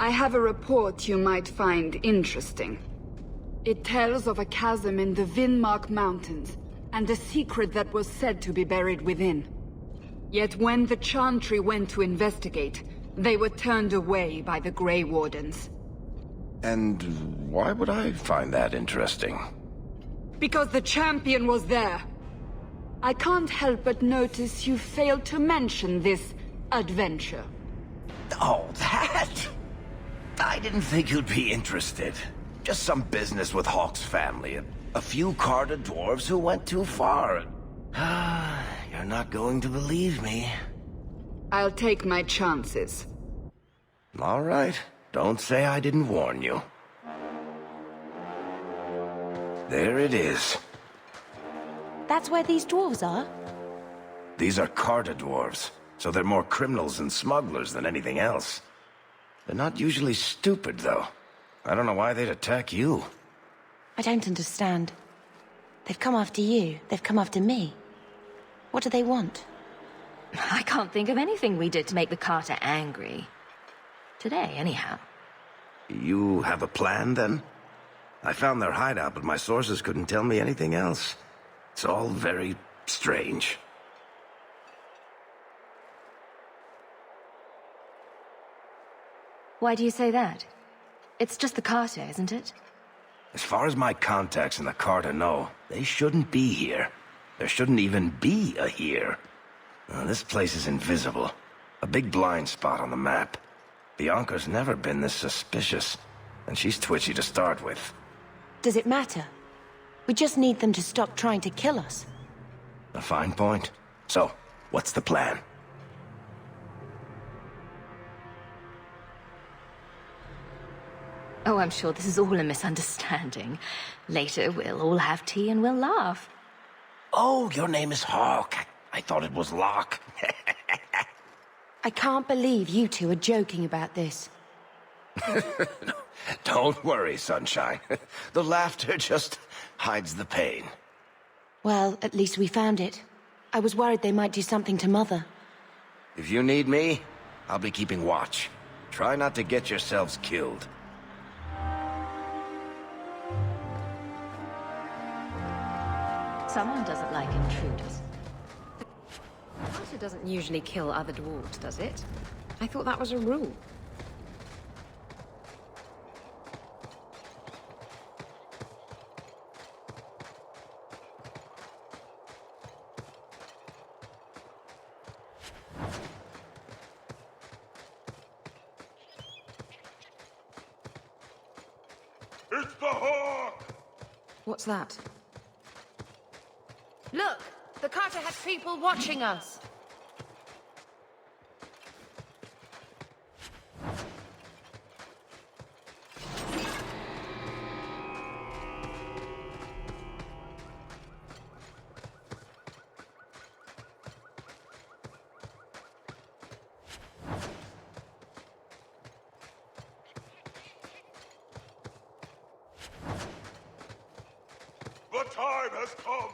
I have a report you might find interesting. It tells of a chasm in the Vinmark Mountains, and a secret that was said to be buried within. Yet when the Chantry went to investigate, they were turned away by the Grey Wardens. And why would I find that interesting? Because the champion was there. I can't help but notice you failed to mention this adventure. Oh, that? I didn't think you'd be interested. Just some business with Hawk's family. A few Carter dwarves who went too far. You're not going to believe me. I'll take my chances. All right. Don't say I didn't warn you. There it is. That's where these dwarves are? These are Carter dwarves, so they're more criminals and smugglers than anything else. They're not usually stupid, though. I don't know why they'd attack you. I don't understand. They've come after you. They've come after me. What do they want? I can't think of anything we did to make the Carter angry. Today, anyhow. You have a plan, then? I found their hideout, but my sources couldn't tell me anything else. It's all very strange. Why do you say that? It's just the Carter, isn't it? As far as my contacts in the Carter know, they shouldn't be here. There shouldn't even be a here. This place is invisible. A big blind spot on the map. Bianca's never been this suspicious, and she's twitchy to start with. Does it matter? We just need them to stop trying to kill us. A fine point. So, what's the plan? Oh, I'm sure this is all a misunderstanding. Later, we'll all have tea and we'll laugh. Oh, your name is Hawk. I thought it was Locke. I can't believe you two are joking about this. Don't worry, Sunshine. The laughter just hides the pain. Well, at least we found it. I was worried they might do something to Mother. If you need me, I'll be keeping watch. Try not to get yourselves killed. Someone doesn't like intruders. Carter doesn't usually kill other dwarves, does it? I thought that was a rule. It's the Hawk! What's that? Look! The Carter has people watching us! The time has come!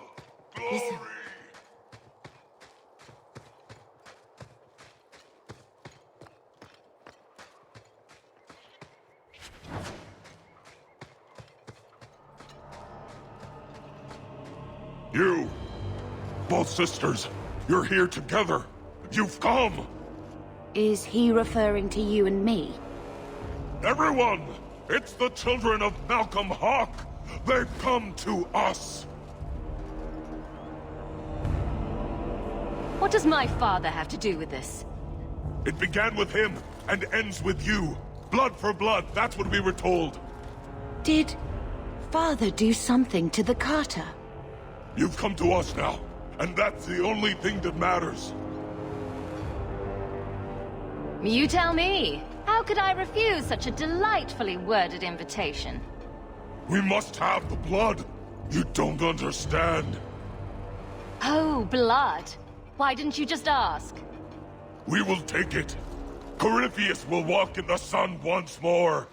Glory! You! Both sisters! You're here together! You've come! Is he referring to you and me? Everyone! It's the children of Malcolm Hawk! They've come to us! What does my father have to do with this? It began with him, and ends with you. Blood for blood, that's what we were told. Did Father do something to the Carter? You've come to us now, and that's the only thing that matters. You tell me. How could I refuse such a delightfully worded invitation? We must have the blood. You don't understand. Oh, blood. Why didn't you just ask? We will take it. Corypheus will walk in the sun once more.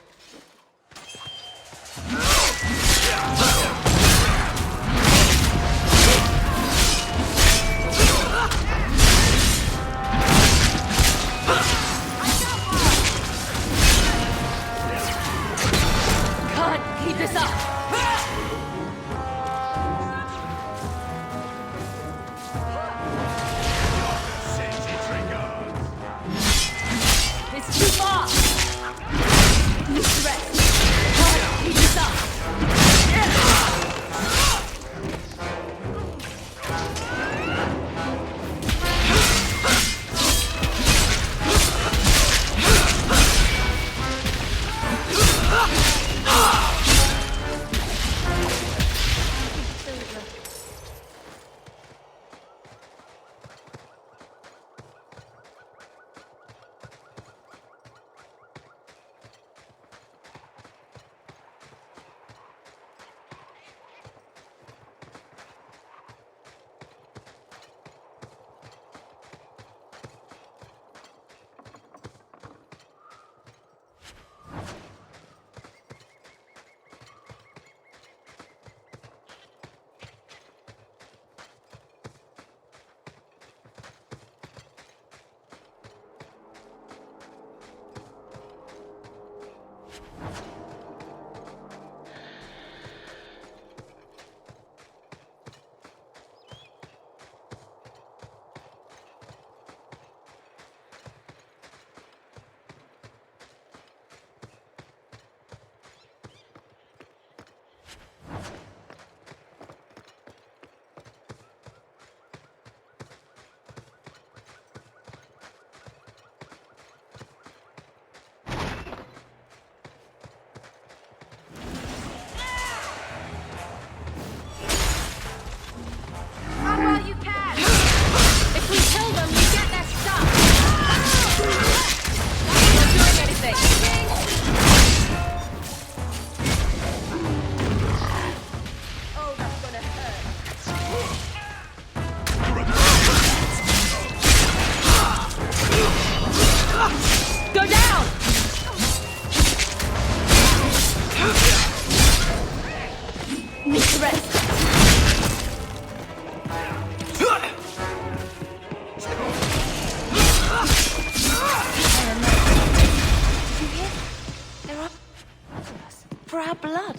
Our blood.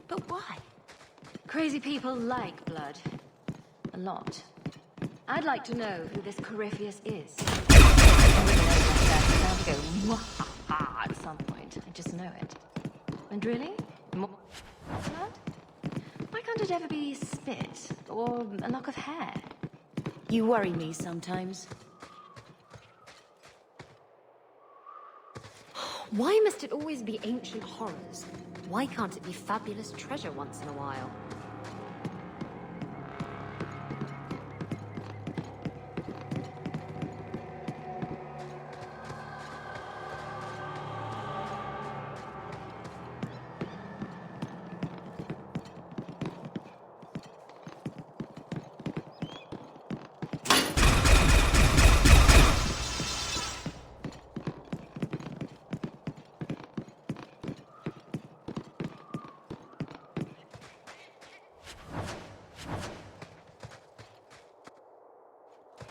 But why? Crazy people like blood. A lot. I'd like to know who this Corypheus is. I'm bound to go wah-ha-ha at some point. I just know it. And really? More blood? Why can't it ever be spit or a lock of hair? You worry me sometimes. Why must it always be ancient horrors? Why can't it be fabulous treasure once in a while?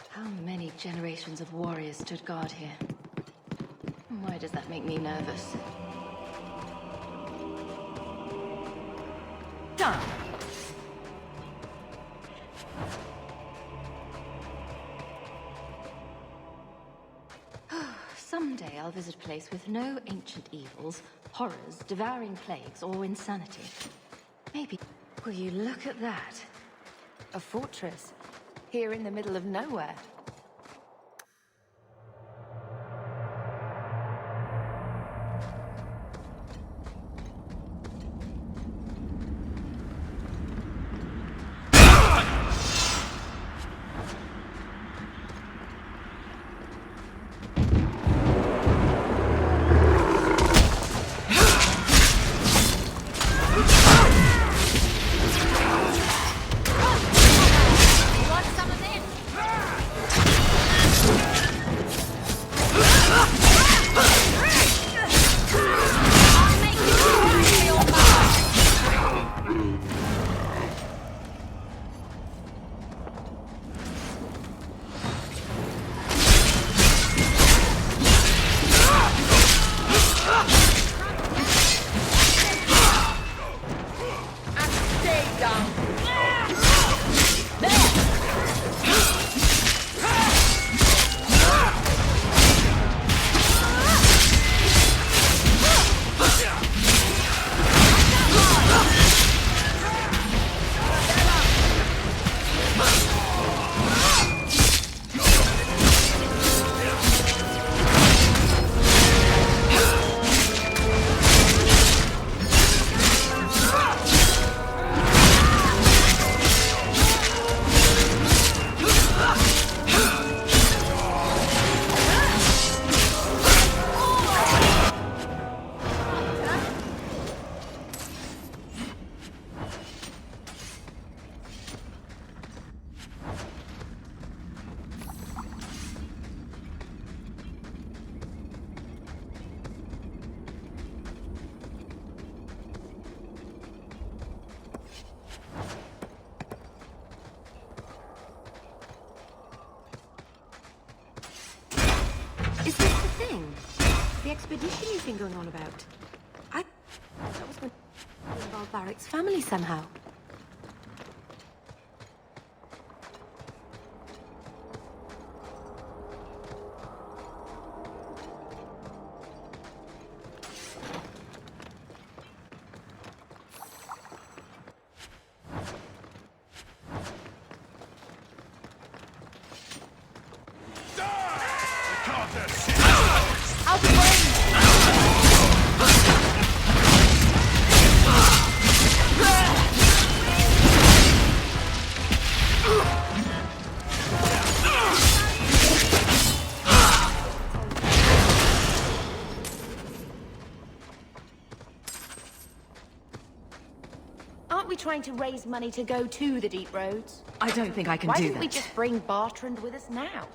How many generations of warriors stood guard here? Why does that make me nervous? Done! Someday I'll visit a place with no ancient evils, horrors, devouring plagues, or insanity. Maybe... Will you look at that? A fortress. Here in the middle of nowhere. Is this the thing? The expedition you've been going on about? I thought that was going to involve Barrick's family somehow. Aren't we trying to raise money to go to the deep roads? I don't think I can Why do didn't that. we just bring Bartrand with us now?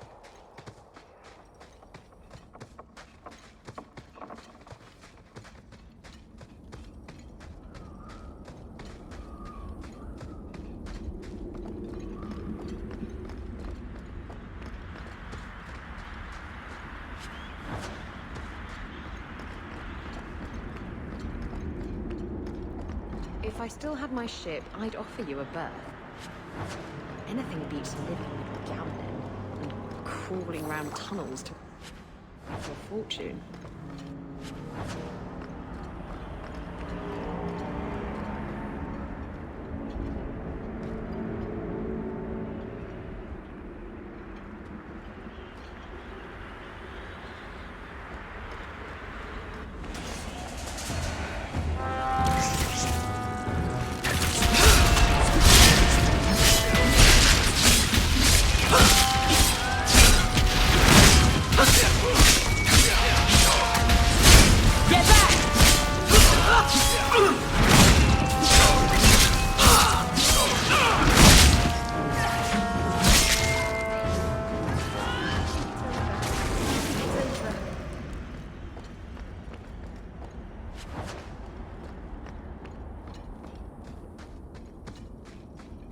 If I still had my ship, I'd offer you a berth. Anything beats living with a gambling and crawling around tunnels to get your fortune.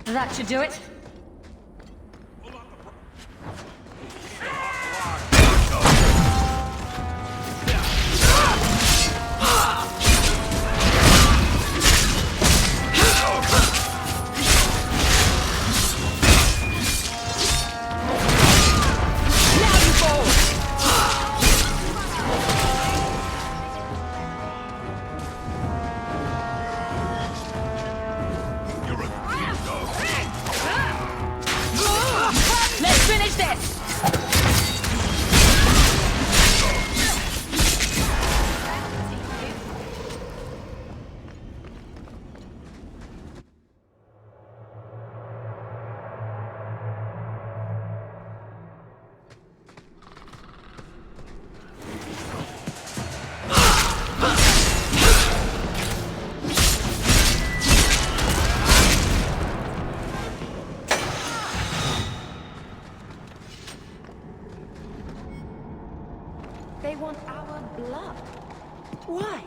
That should do it. They want our blood. Why?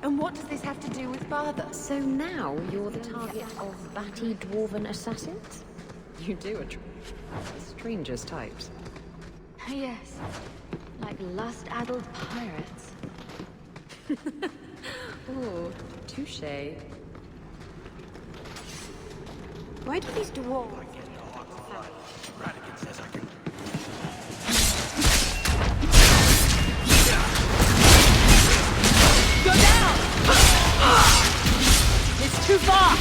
And what does this have to do with father? So now you're the target of batty dwarven assassins? You do attract the strangest types. Yes. Like lust-addled pirates. Ooh, touche. Why do these dwarves... Go down! It's too far!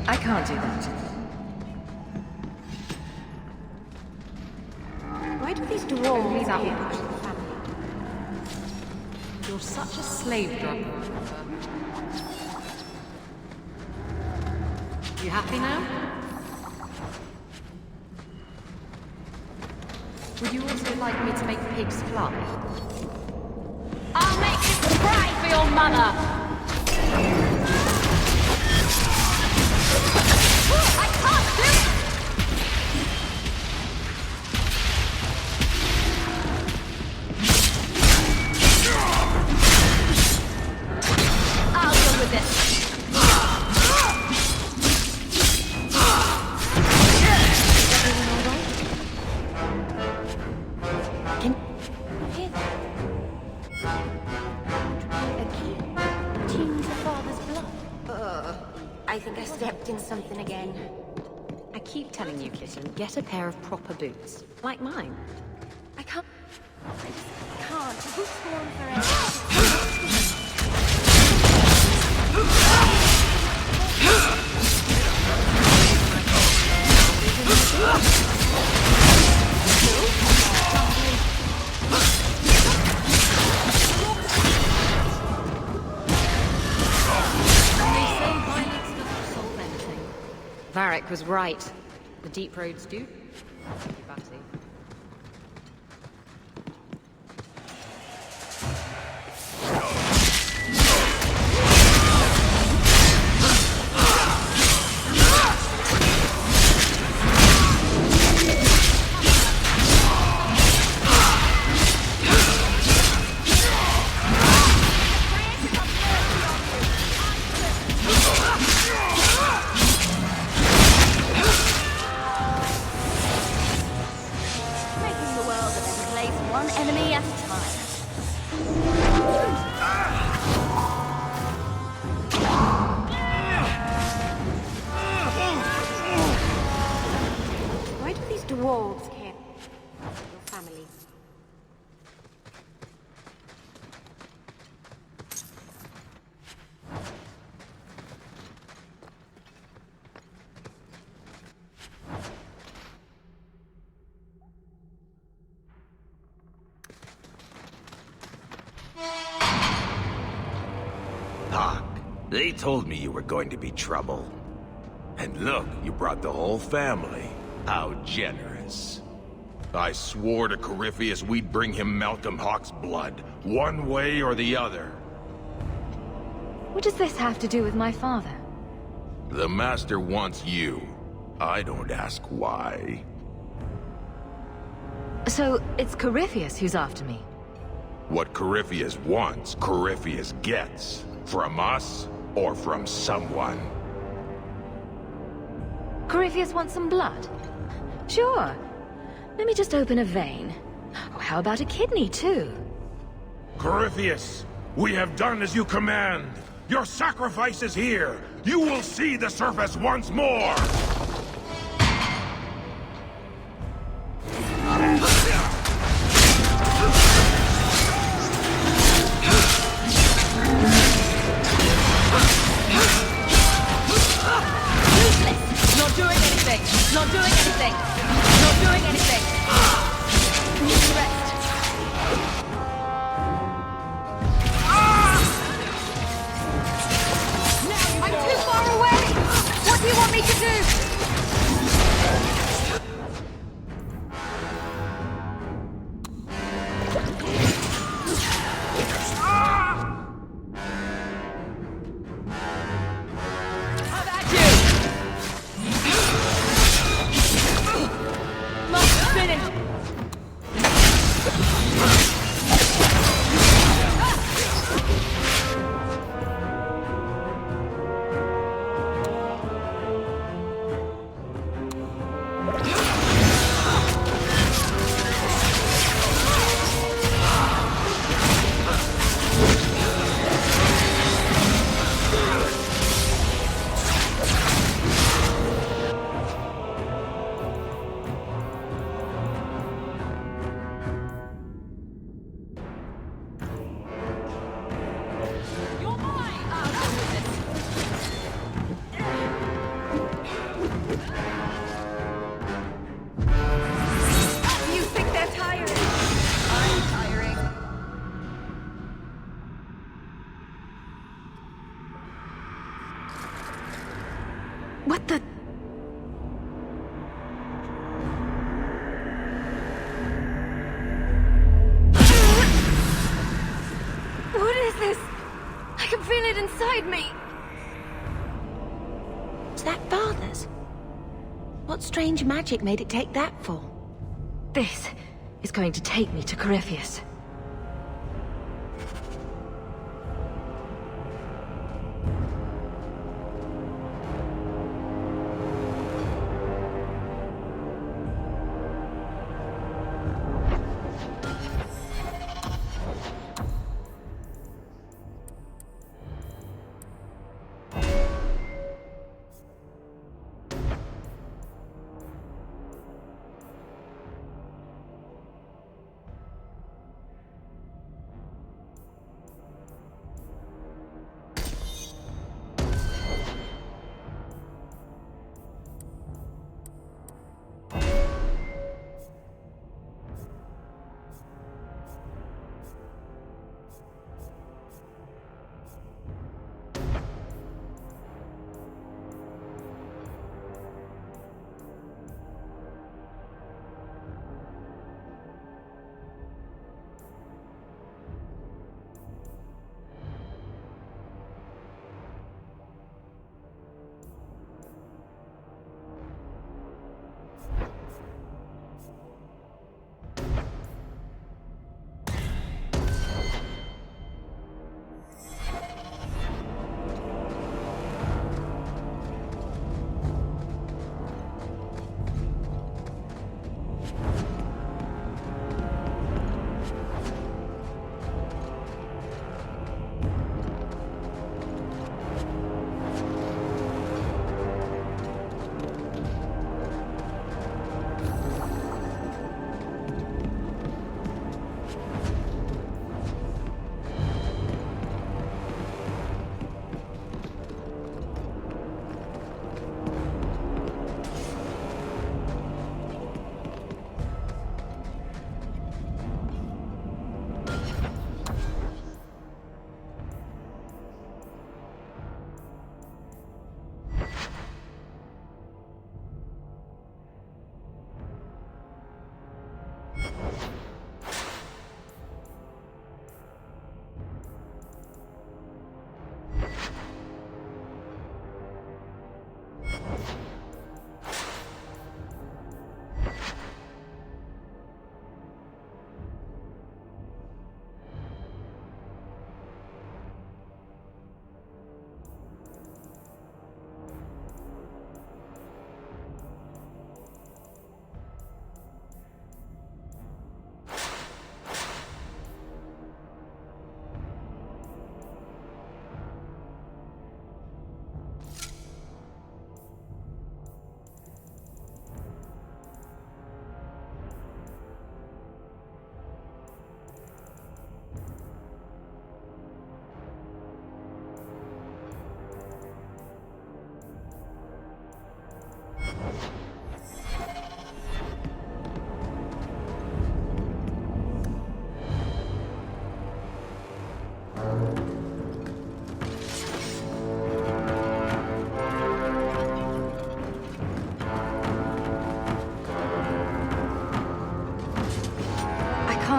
I can't do that. Why do these dwarves that here? much. You're such a slave driver. You happy now? Would you also like me to make pigs fly? I'll make you cry for your mother! I can't do it! I'll deal with this. Can you hear that? A key tuned to father's blood. I think I stepped in something again. I keep telling you, kitten, get a pair of proper boots. Like mine. I can't. I just can't. The boots go on forever. Varric was right. The deep roads do. Batty. Making the world a better place, one enemy at a time. Why do these dwarves care? Your family. Hawk, they told me you were going to be trouble. And look, you brought the whole family. How generous. I swore to Corypheus we'd bring him Malcolm Hawk's blood, one way or the other. What does this have to do with my father? The Master wants you. I don't ask why. So, it's Corypheus who's after me? What Corypheus wants, Corypheus gets. From us, or from someone. Corypheus wants some blood? Sure. Let me just open a vein. Oh, how about a kidney, too? Corypheus, we have done as you command. Your sacrifice is here. You will see the surface once more. Not doing anything! Not doing anything! Not doing anything! Need to rest. I'm too far away! What do you want me to do? How about you? Must finish! You're mine! You think they're tired? I'm tiring. What the? What is this? I can feel it inside me. Is that father's? What strange magic made it take that form? This is going to take me to Corypheus.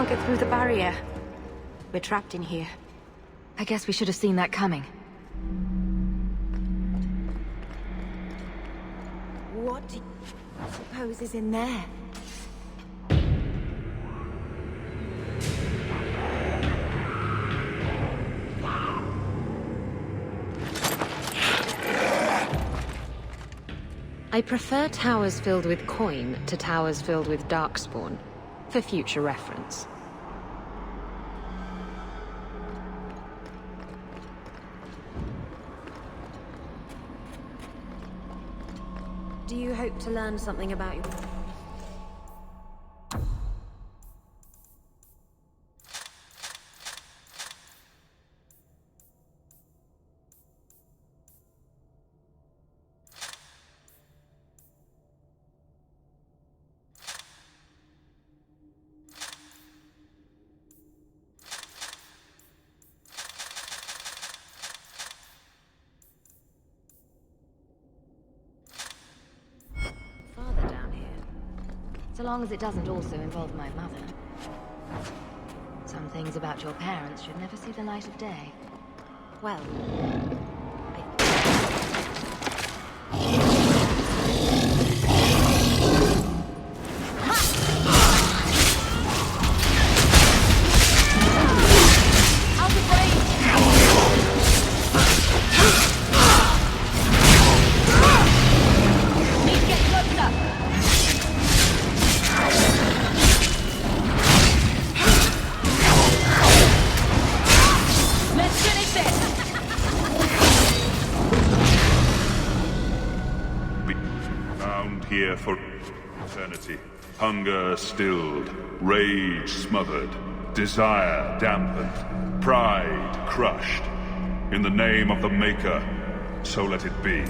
can't get through the barrier. We're trapped in here. I guess we should have seen that coming. What do you suppose is in there? I prefer towers filled with coin to towers filled with darkspawn, for future reference. Do you hope to learn something about your... father down here? So long as it doesn't also involve my mother. Some things about your parents should never see the light of day. Well, Here for eternity. Hunger stilled, rage smothered, desire dampened, pride crushed. In the name of the Maker, so let it be.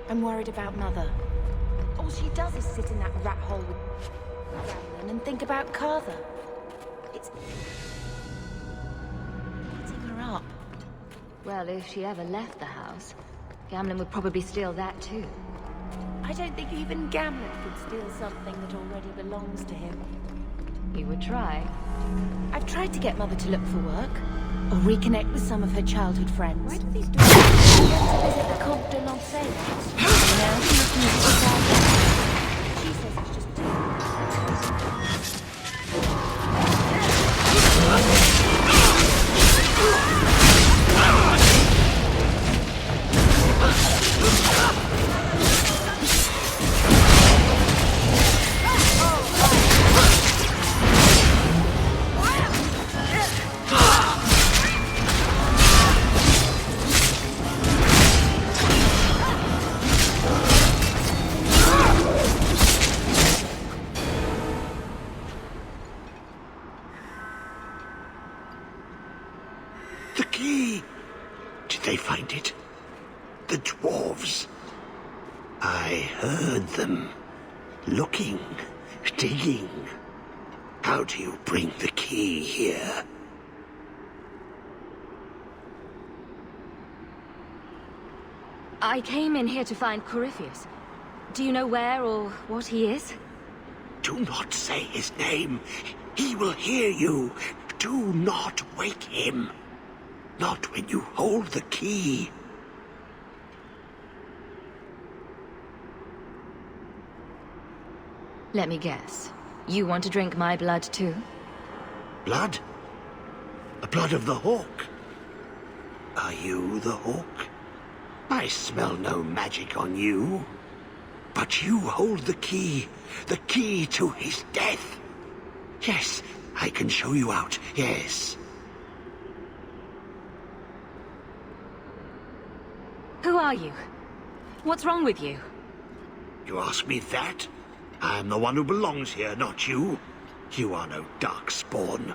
I'm worried about Mother. All she does is sit in that rat hole with Gamlin and think about Carther. It's eating her up. Well, if she ever left the house, Gamlin would probably steal that too. I don't think even Gamlin could steal something that already belongs to him. He would try. I've tried to get Mother to look for work, or reconnect with some of her childhood friends. where do these She went to visit the Comte de Lancey once. Now she's looking at the garden. She says it's just The key! Did they find it? The dwarves. I heard them. Looking, digging. How do you bring the key here? I came in here to find Corypheus. Do you know where or what he is? Do not say his name. He will hear you. Do not wake him. Not when you hold the key. Let me guess. You want to drink my blood too? Blood? The blood of the hawk? Are you the hawk? I smell no magic on you. But you hold the key to his death. Yes, I can show you out, yes. Who are you? What's wrong with you? You ask me that? I am the one who belongs here, not you. You are no darkspawn.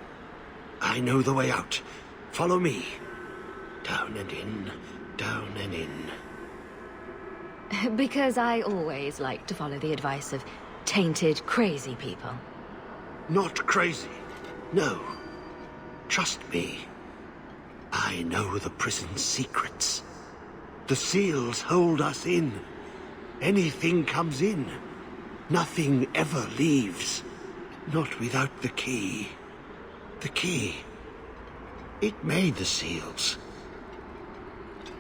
I know the way out. Follow me. Down and in, down and in. Because I always like to follow the advice of tainted, crazy people. Not crazy. No. Trust me. I know the prison's secrets. The seals hold us in. Anything comes in. Nothing ever leaves. Not without the key. The key. It made the seals.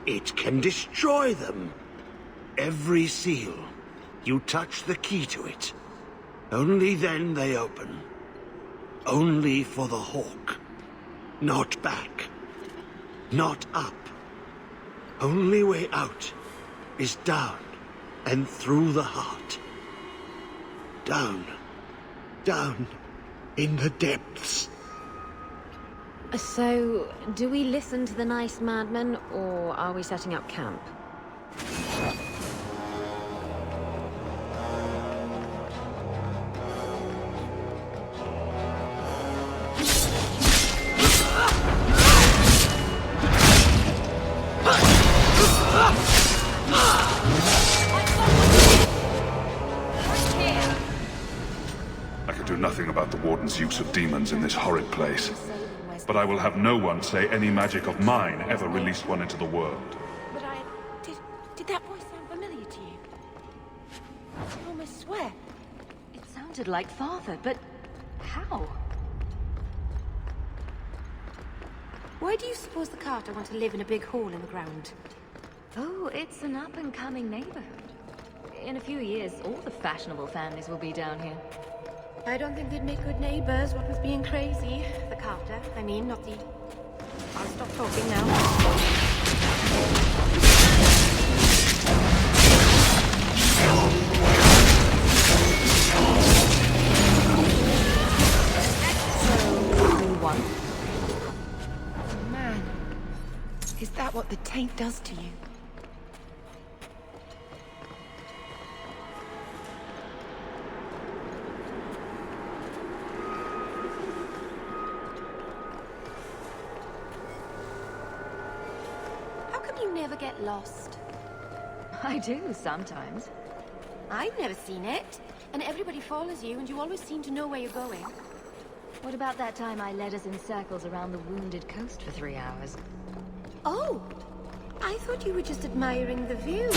It can destroy them. Every seal. You touch the key to it. Only then they open. Only for the Hawk. Not back. Not up. Only way out is down and through the heart. Down. Down in the depths. So, do we listen to the nice madman, or are we setting up camp? I can do nothing about the Warden's use of demons in this horrid place. But I will have no one say any magic of mine ever released one into the world. But did that voice sound familiar to you? I almost swear. It sounded like Father, but how? Why do you suppose the Carter want to live in a big hole in the ground? Oh, it's an up-and-coming neighborhood. In a few years, all the fashionable families will be down here. I don't think they'd make good neighbors, what with being crazy. The Carter, I mean, not the... I'll stop talking now. Man, is that what the taint does to you? How come you never get lost? I do, sometimes. I've never seen it. And everybody follows you, and you always seem to know where you're going. What about that time I led us in circles around the wounded coast for 3 hours? Oh! I thought you were just admiring the view.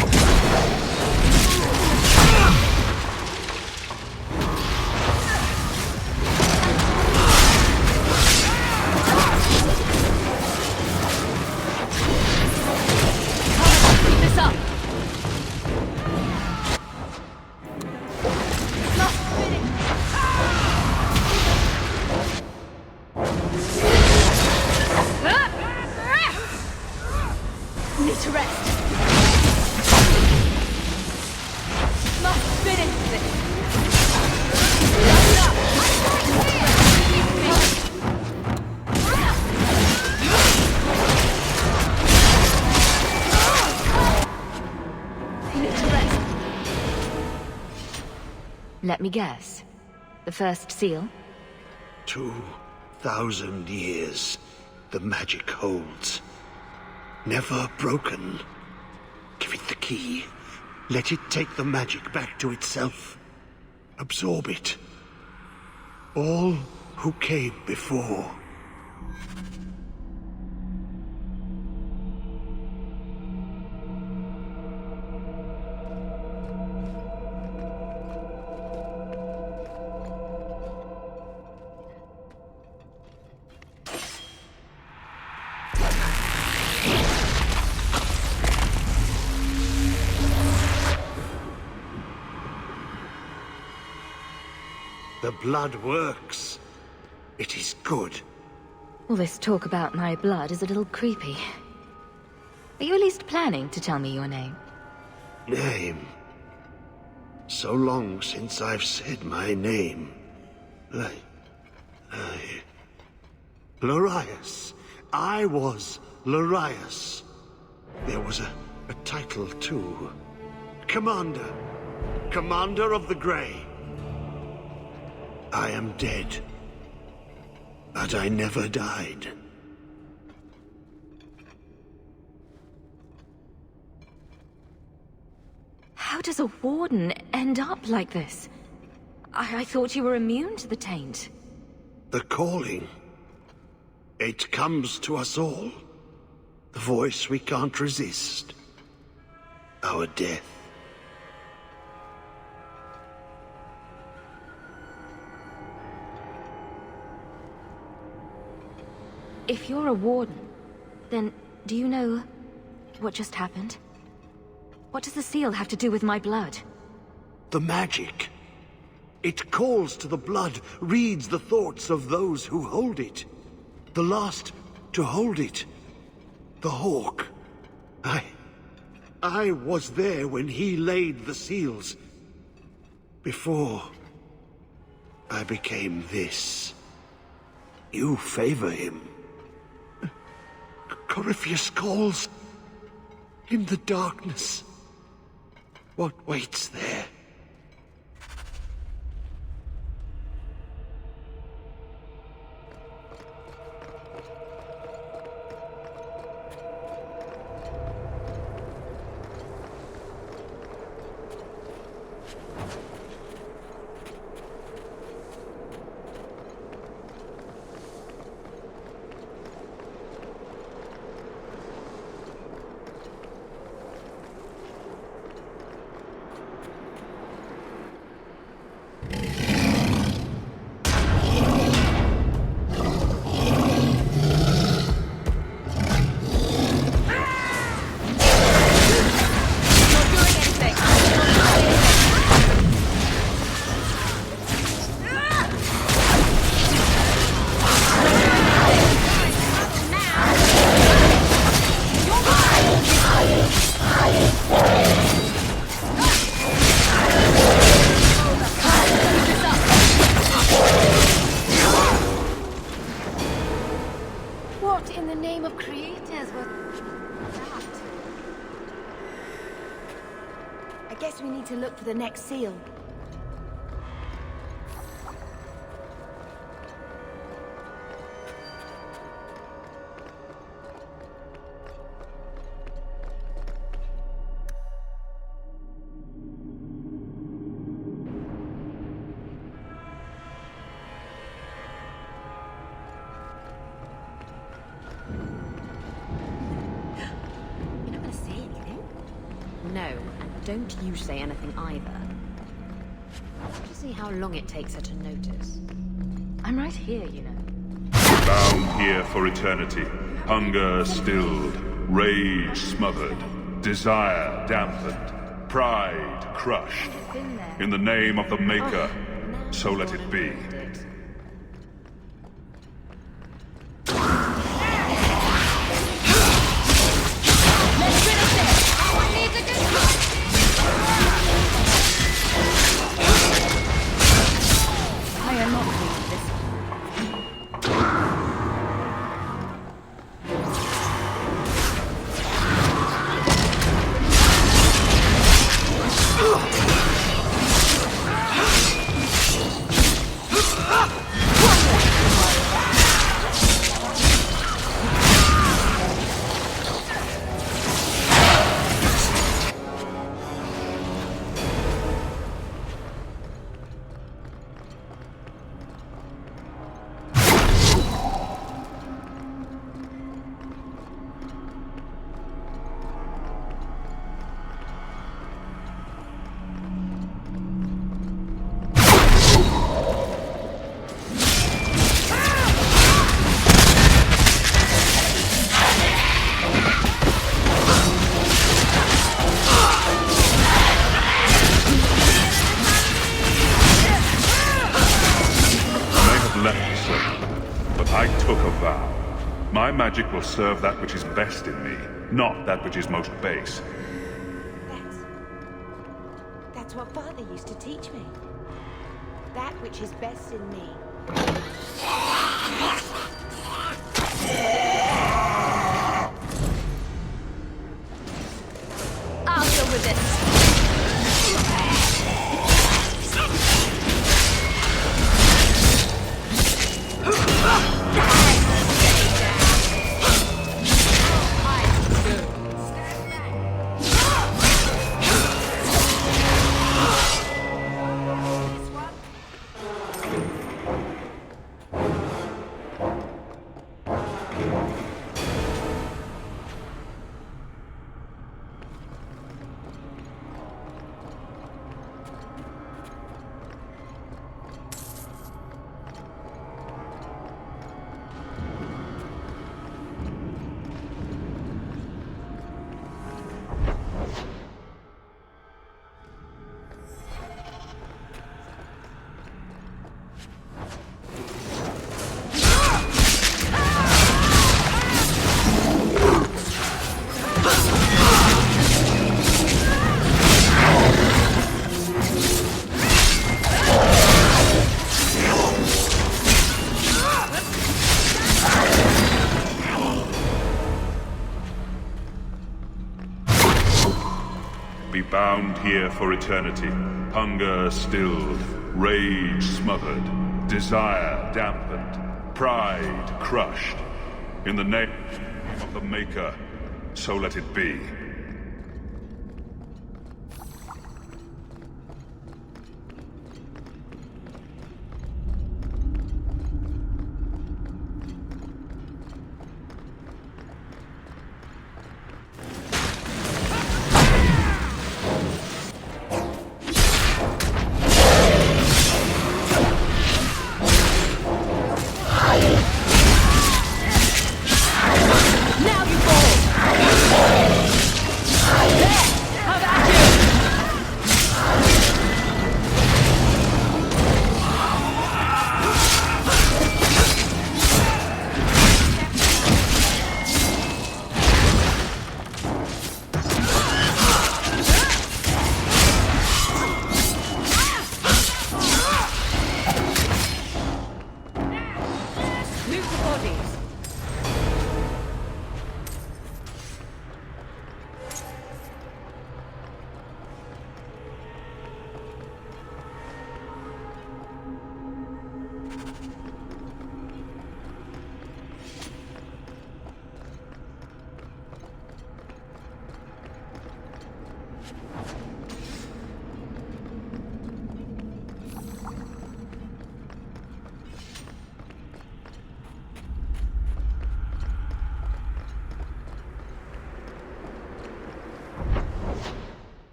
Keep this up! Need to rest. Must finish this! Need to rest. Let me guess. The first seal? 2,000 years the magic holds. Never broken. Give it the key. Let it take the magic back to itself. Absorb it. All who came before. The blood works. It is good. All this talk about my blood is a little creepy. Are you at least planning to tell me your name? Name. So long since I've said my name. Larius. I was Larius. There was a title too. Commander. Commander of the Grey. I am dead. But I never died. How does a warden end up like this? I thought you were immune to the taint. The calling. It comes to us all. The voice we can't resist. Our death. If you're a warden, then do you know what just happened? What does the seal have to do with my blood? The magic. It calls to the blood, reads the thoughts of those who hold it. The last to hold it. The Hawk. I was there when he laid the seals. Before I became this. You favor him. Corypheus calls. In the darkness. What waits there? Guess we need to look for the next seal. You're not gonna say anything? No. Don't you say anything either. Want to see how long it takes her to notice. I'm right here, you know. Bound here for eternity. Hunger stilled. Rage smothered. Desire dampened. Pride crushed. In the name of the Maker, so let it be. I took a vow. My magic will serve that which is best in me, not that which is most base. That's what Father used to teach me. That which is best in me. I'll deal with this. be bound here for eternity. Hunger stilled, rage smothered, desire dampened, pride crushed. In the name of the Maker, so let it be.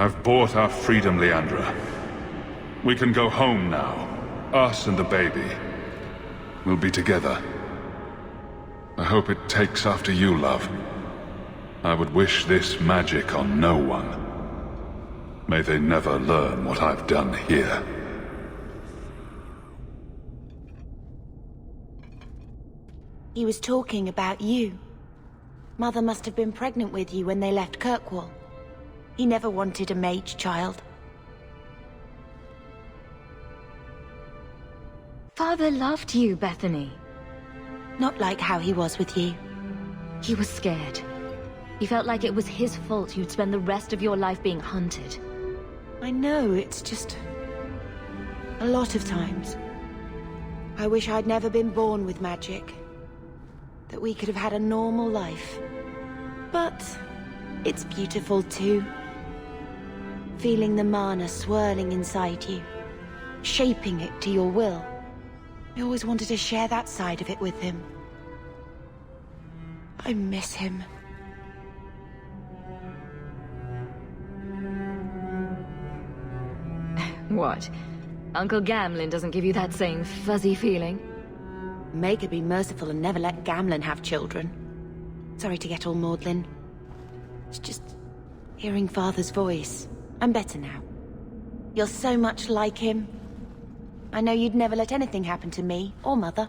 I've bought our freedom, Leandra. We can go home now. Us and the baby. We'll be together. I hope it takes after you, love. I would wish this magic on no one. May they never learn what I've done here. He was talking about you. Mother must have been pregnant with you when they left Kirkwall. He never wanted a mage child. Father loved you, Bethany. Not like how he was with you. He was scared. He felt like it was his fault you'd spend the rest of your life being hunted. I know, it's just... a lot of times. I wish I'd never been born with magic. That we could have had a normal life. But it's beautiful too. Feeling the mana swirling inside you. Shaping it to your will. I always wanted to share that side of it with him. I miss him. What? Uncle Gamlin doesn't give you that same fuzzy feeling? May could be merciful and never let Gamlin have children. Sorry to get all maudlin. It's just... hearing Father's voice. I'm better now. You're so much like him. I know you'd never let anything happen to me, or Mother.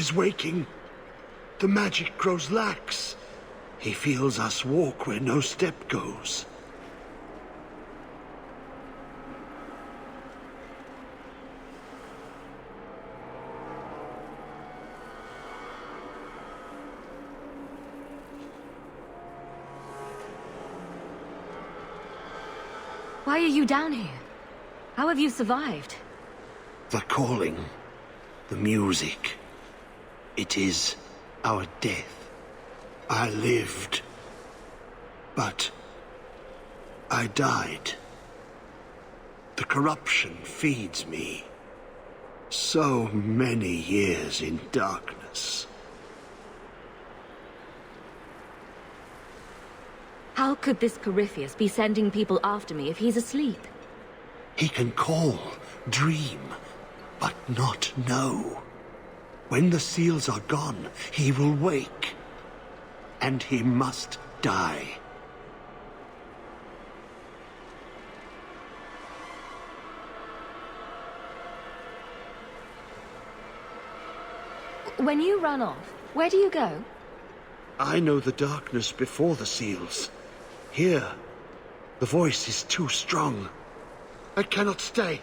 is waking. The magic grows lax. He feels us walk where no step goes. Why are you down here? How have you survived? The calling, the music, it is our death. I lived, but I died. The corruption feeds me. So many years in darkness. How could this Corypheus be sending people after me if he's asleep? He can call, dream, but not know. When the seals are gone, he will wake. And he must die. When you run off, where do you go? I know the darkness before the seals. Here, the voice is too strong. I cannot stay.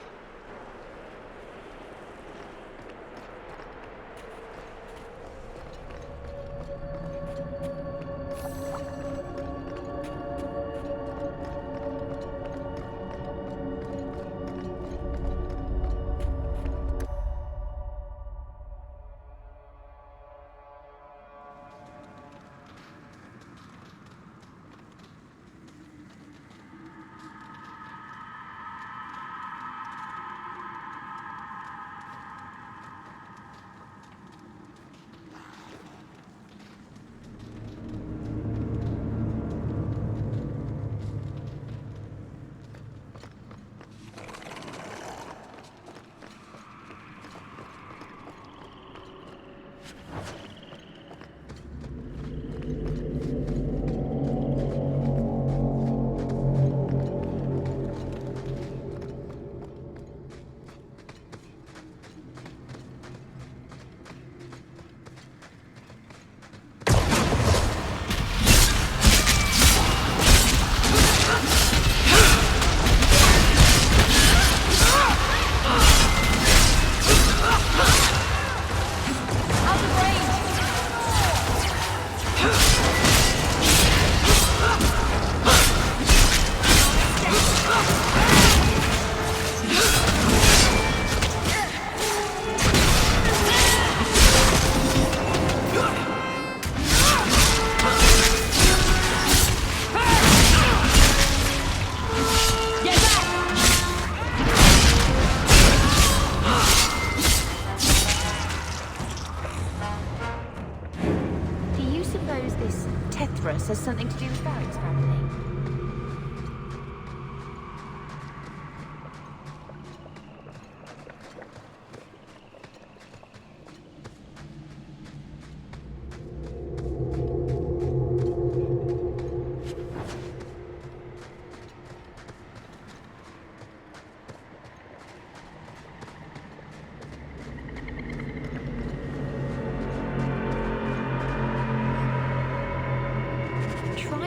Has something to do with Barrett's family?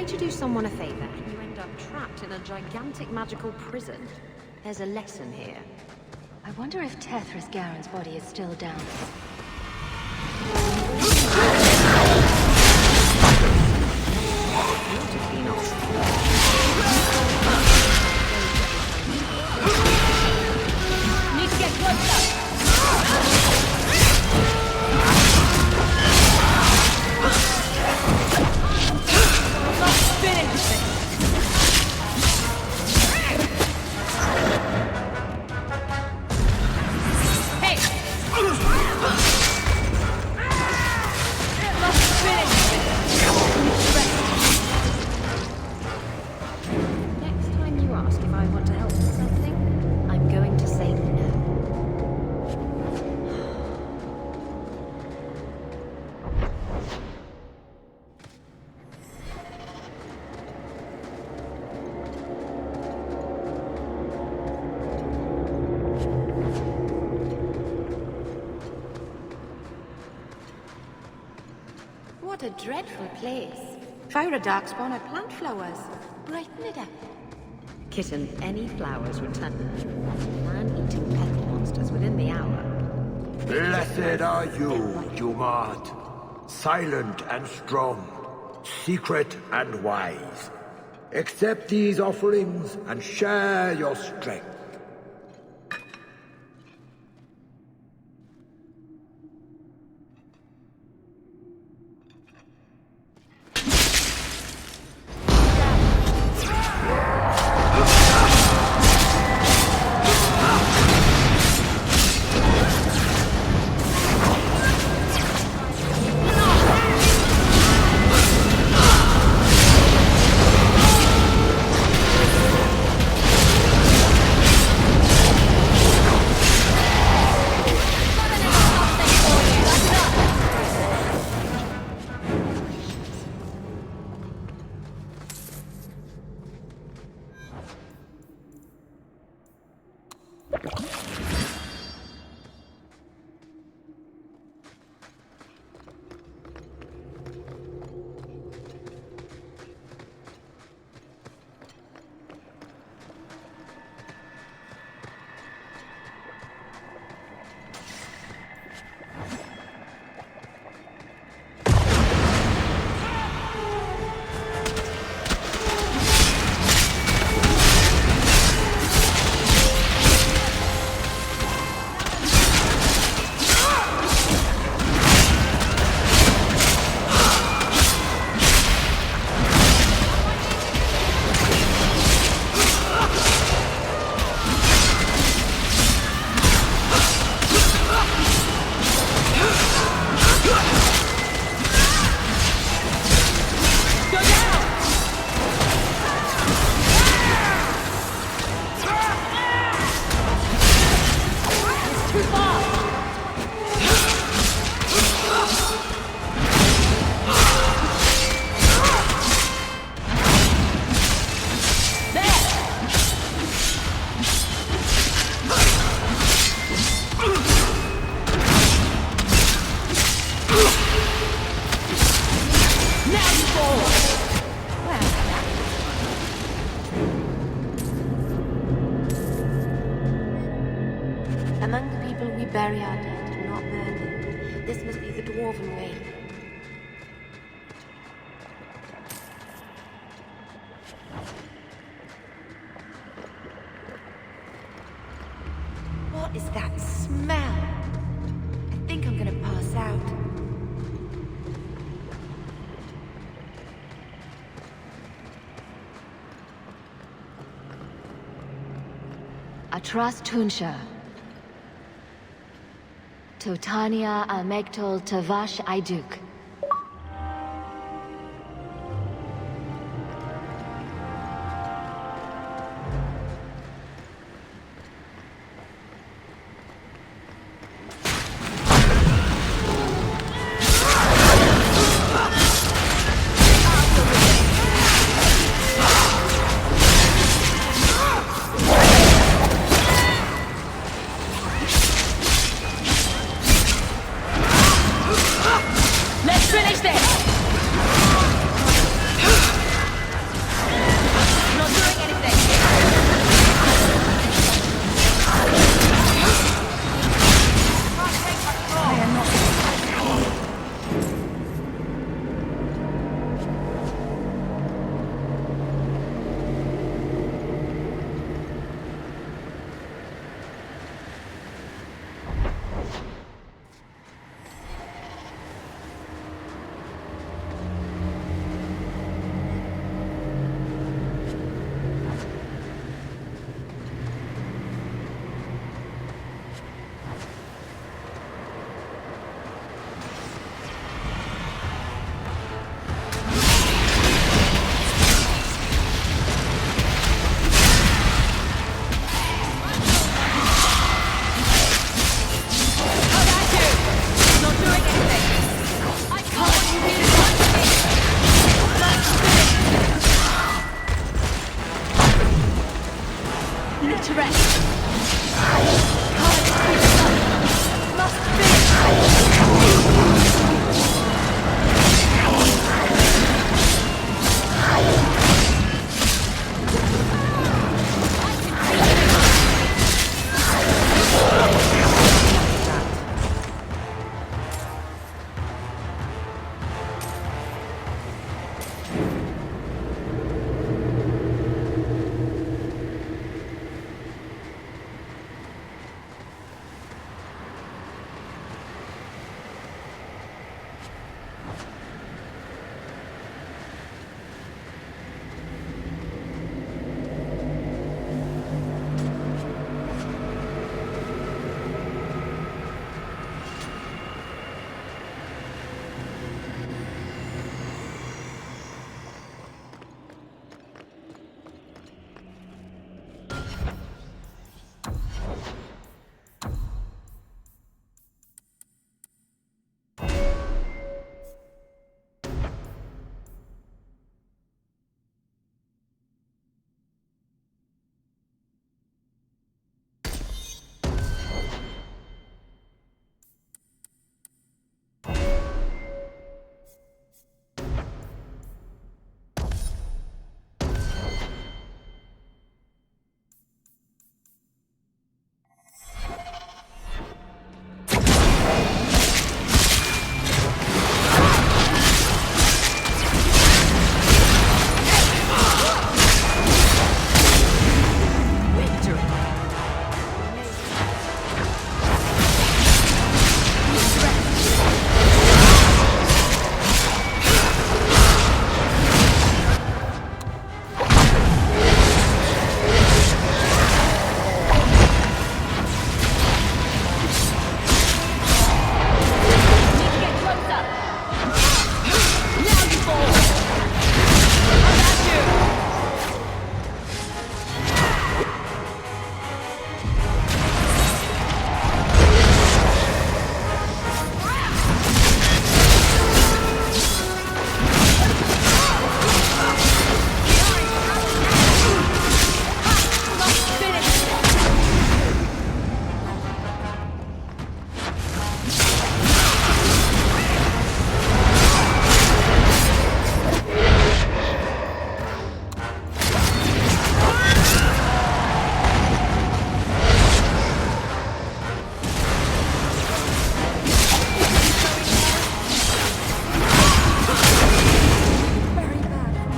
To do someone a favor, and you end up trapped in a gigantic magical prison. There's a lesson here. I wonder if Tethras Garen's body is still down there. Need to get closer! Hey! What a dreadful place. If I were a darkspawn, I'd plant flowers. Brighten it up. Kitten, any flowers return. Man-eating petal monsters within the hour. Blessed are you, Jumad. Silent and strong, secret and wise. Accept these offerings and share your strength. Among the people we bury our dead, not burn them. This must be the Dwarven way. What is that smell? I think I'm gonna pass out. Atras Tunsha. Totania Amegtol Tavash Aiduk.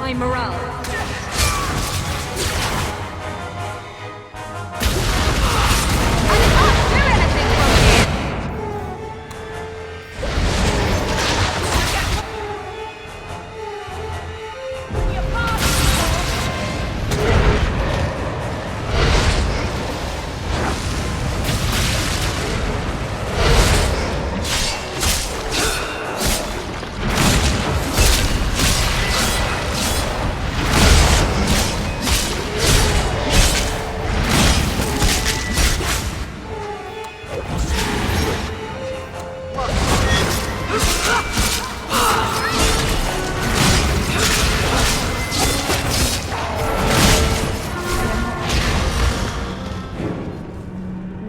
high morale.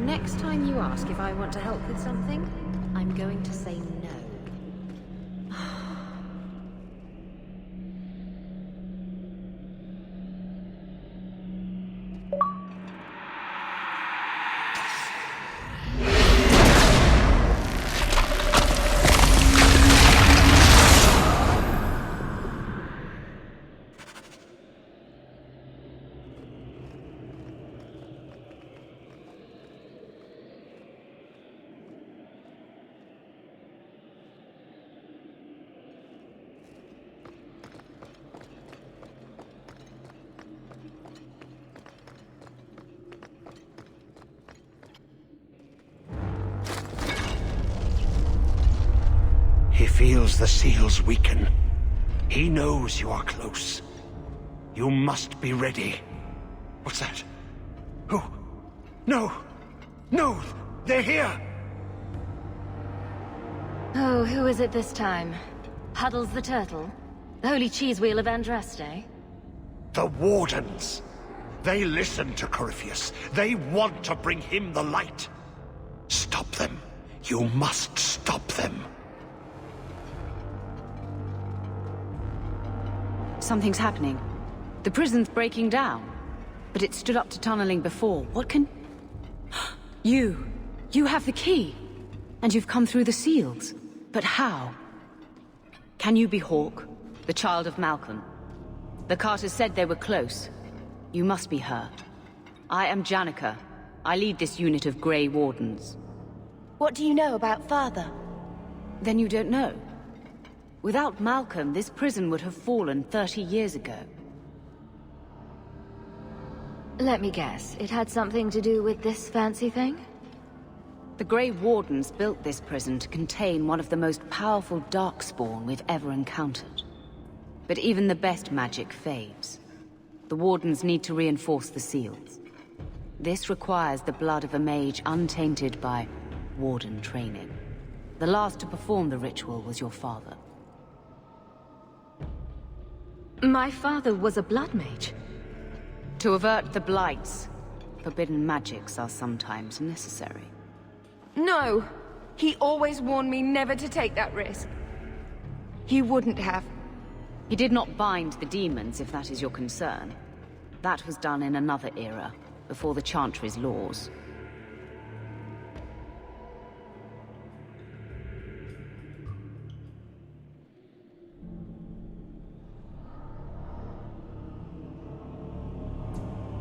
Next time you ask if I want to help with something, I'm going to say no. He feels the seals weaken. He knows you are close. You must be ready. What's that? Who? No! No! They're here! Oh, who is it this time? Puddles the Turtle? The holy cheese wheel of Andraste? The Wardens! They listen to Corypheus. They want to bring him the light. Stop them. You must stop them. Something's happening. The prison's breaking down. But it stood up to tunneling before. What can... You! You have the key! And you've come through the seals. But how? Can you be Hawke, the child of Malcolm? The Carters said they were close. You must be her. I am Janica. I lead this unit of Grey Wardens. What do you know about Father? Then you don't know? Without Malcolm, this prison would have fallen 30 years ago. Let me guess, it had something to do with this fancy thing? The Grey Wardens built this prison to contain one of the most powerful Darkspawn we've ever encountered. But even the best magic fades. The Wardens need to reinforce the seals. This requires the blood of a mage untainted by Warden training. The last to perform the ritual was your father. My father was a blood mage. To avert the blights, forbidden magics are sometimes necessary. No! He always warned me never to take that risk. He wouldn't have. He did not bind the demons, if that is your concern. That was done in another era, before the Chantry's laws.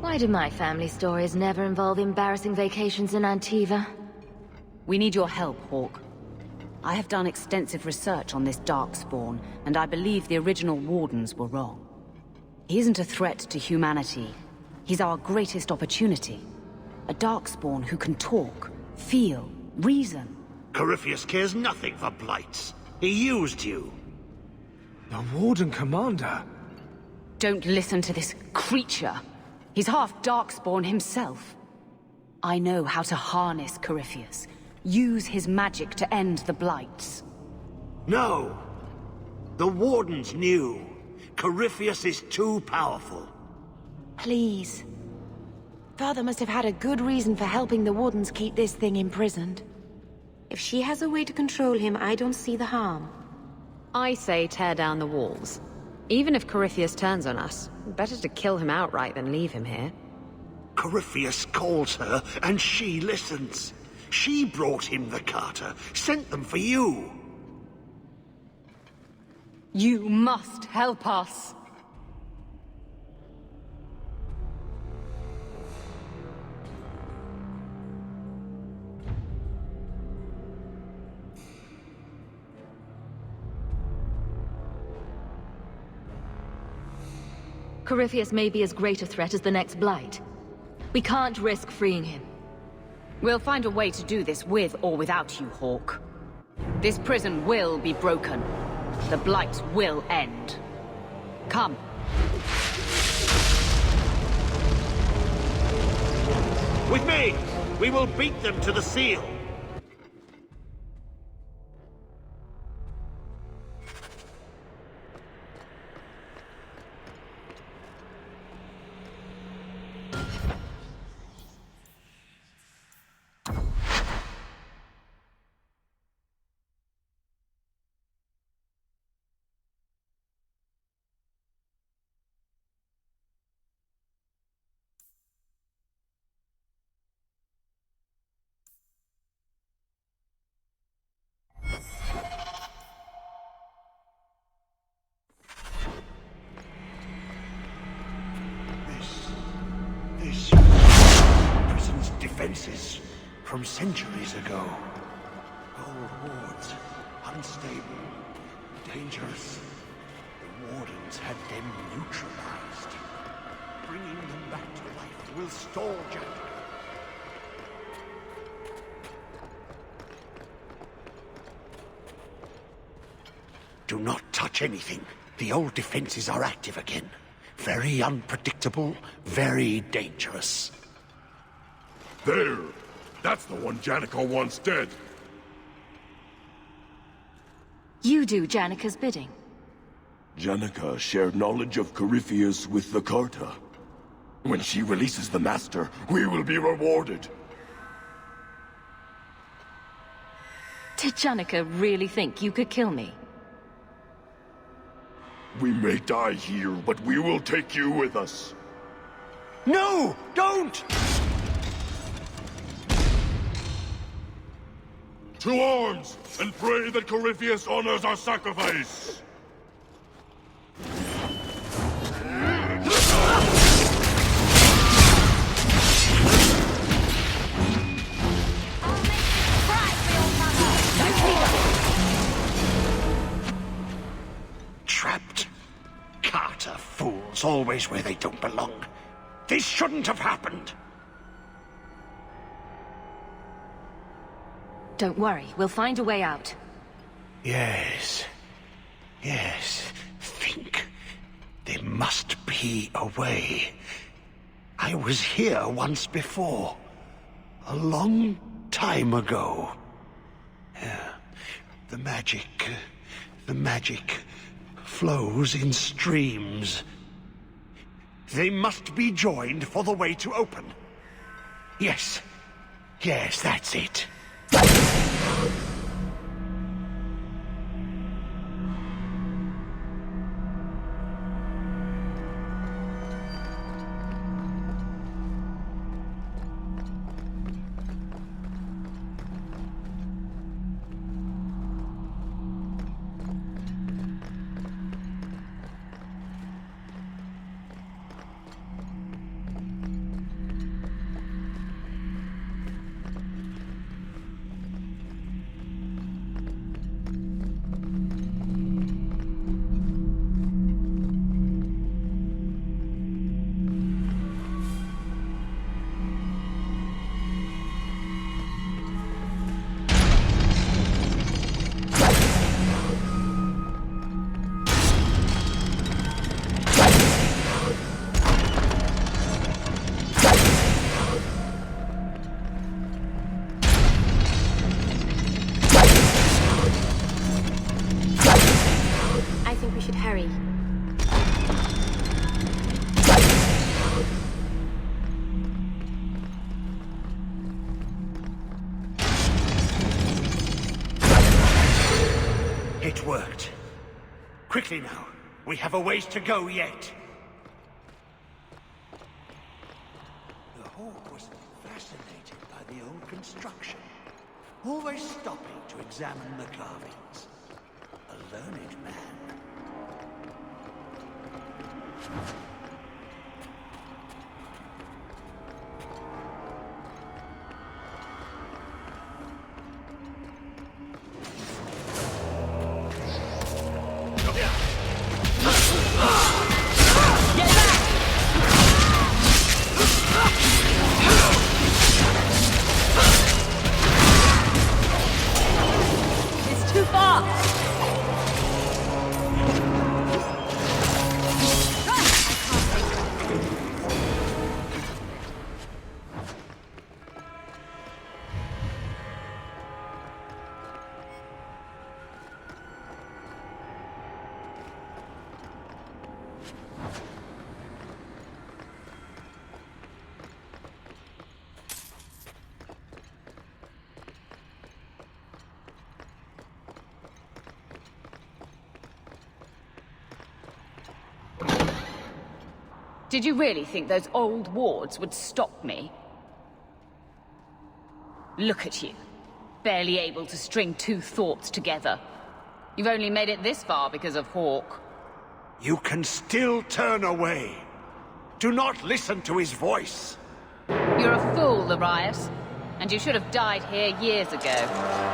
Why do my family stories never involve embarrassing vacations in Antiva? We need your help, Hawke. I have done extensive research on this Darkspawn, and I believe the original Wardens were wrong. He isn't a threat to humanity. He's our greatest opportunity. A Darkspawn who can talk, feel, reason. Corypheus cares nothing for blights. He used you. The Warden Commander? Don't listen to this creature. He's half Darkspawn himself. I know how to harness Corypheus. Use his magic to end the blights. No! The Wardens knew. Corypheus is too powerful. Please. Father must have had a good reason for helping the Wardens keep this thing imprisoned. If she has a way to control him, I don't see the harm. I say tear down the walls. Even if Corypheus turns on us, better to kill him outright than leave him here. Corypheus calls her, and she listens. She brought him the Carter, sent them for you. You must help us. Corypheus may be as great a threat as the next Blight. We can't risk freeing him. We'll find a way to do this with or without you, Hawk. This prison will be broken. The Blight will end. Come. With me! We will beat them to the seal! This prison's defenses from centuries ago. Old wards, unstable, dangerous. The wardens had them neutralized. Bringing them back to life will stall Jack. Do not touch anything. The old defenses are active again. Very unpredictable, very dangerous. There! That's the one Janica wants dead. You do Janica's bidding. Janica shared knowledge of Corypheus with the Carta. When she releases the Master, we will be rewarded. Did Janica really think you could kill me? We may die here, but we will take you with us. No! Don't! To arms, and pray that Corypheus honors our sacrifice! Trapped. Carter fools, always where they don't belong. This shouldn't have happened. Don't worry, we'll find a way out. Yes. Yes. Think. There must be a way. I was here once before. A long time ago. Yeah. The magic flows in streams. They must be joined for the way to open. Yes. Yes, that's it. It worked. Quickly now. We have a ways to go yet. The Hawk was fascinated by the old construction, always stopping to examine the carvings. A learned man. Get back! Did you really think those old wards would stop me? Look at you. Barely able to string two thoughts together. You've only made it this far because of Hawk. You can still turn away. Do not listen to his voice. You're a fool, Arias. And you should have died here years ago.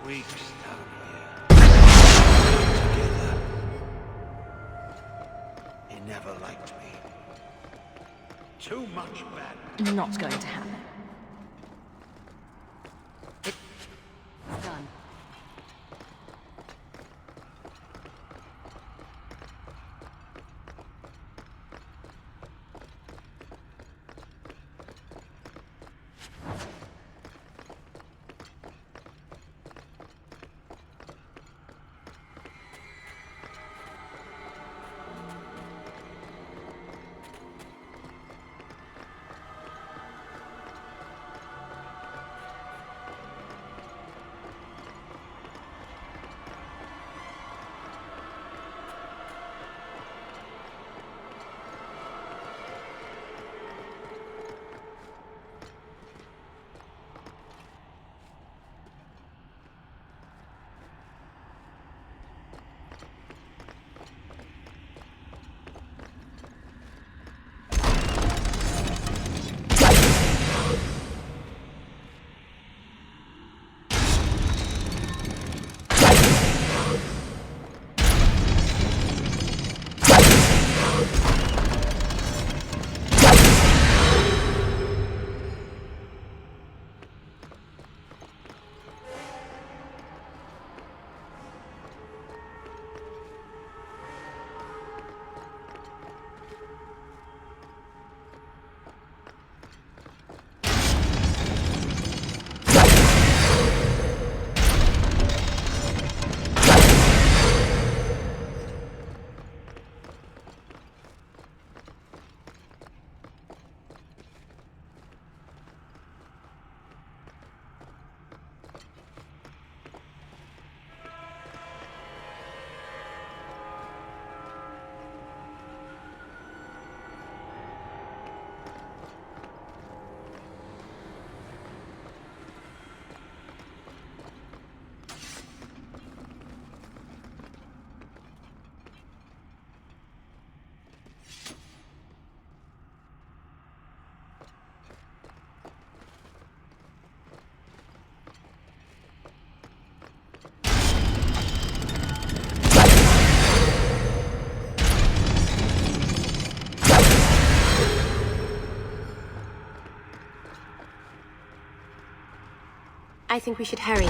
Weeks down here. Together. He never liked me. Too much bad. Not going to happen. Done. I think we should hurry.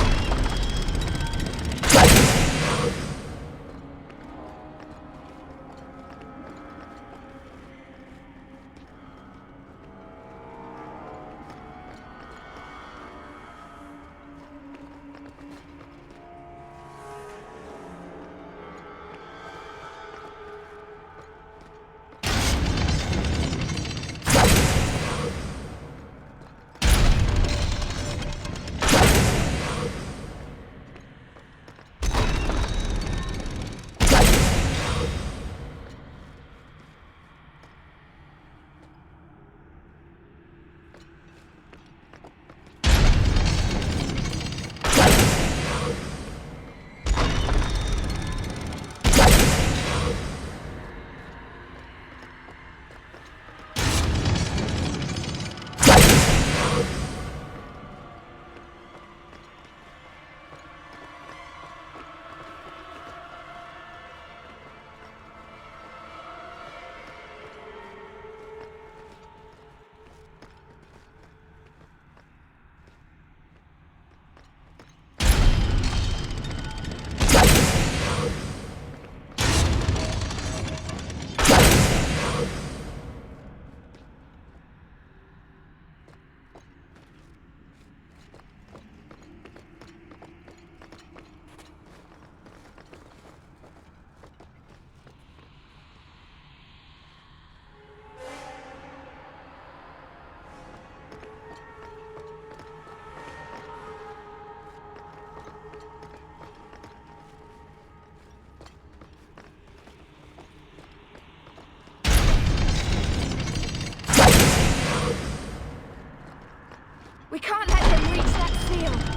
We can't let them reach that seal!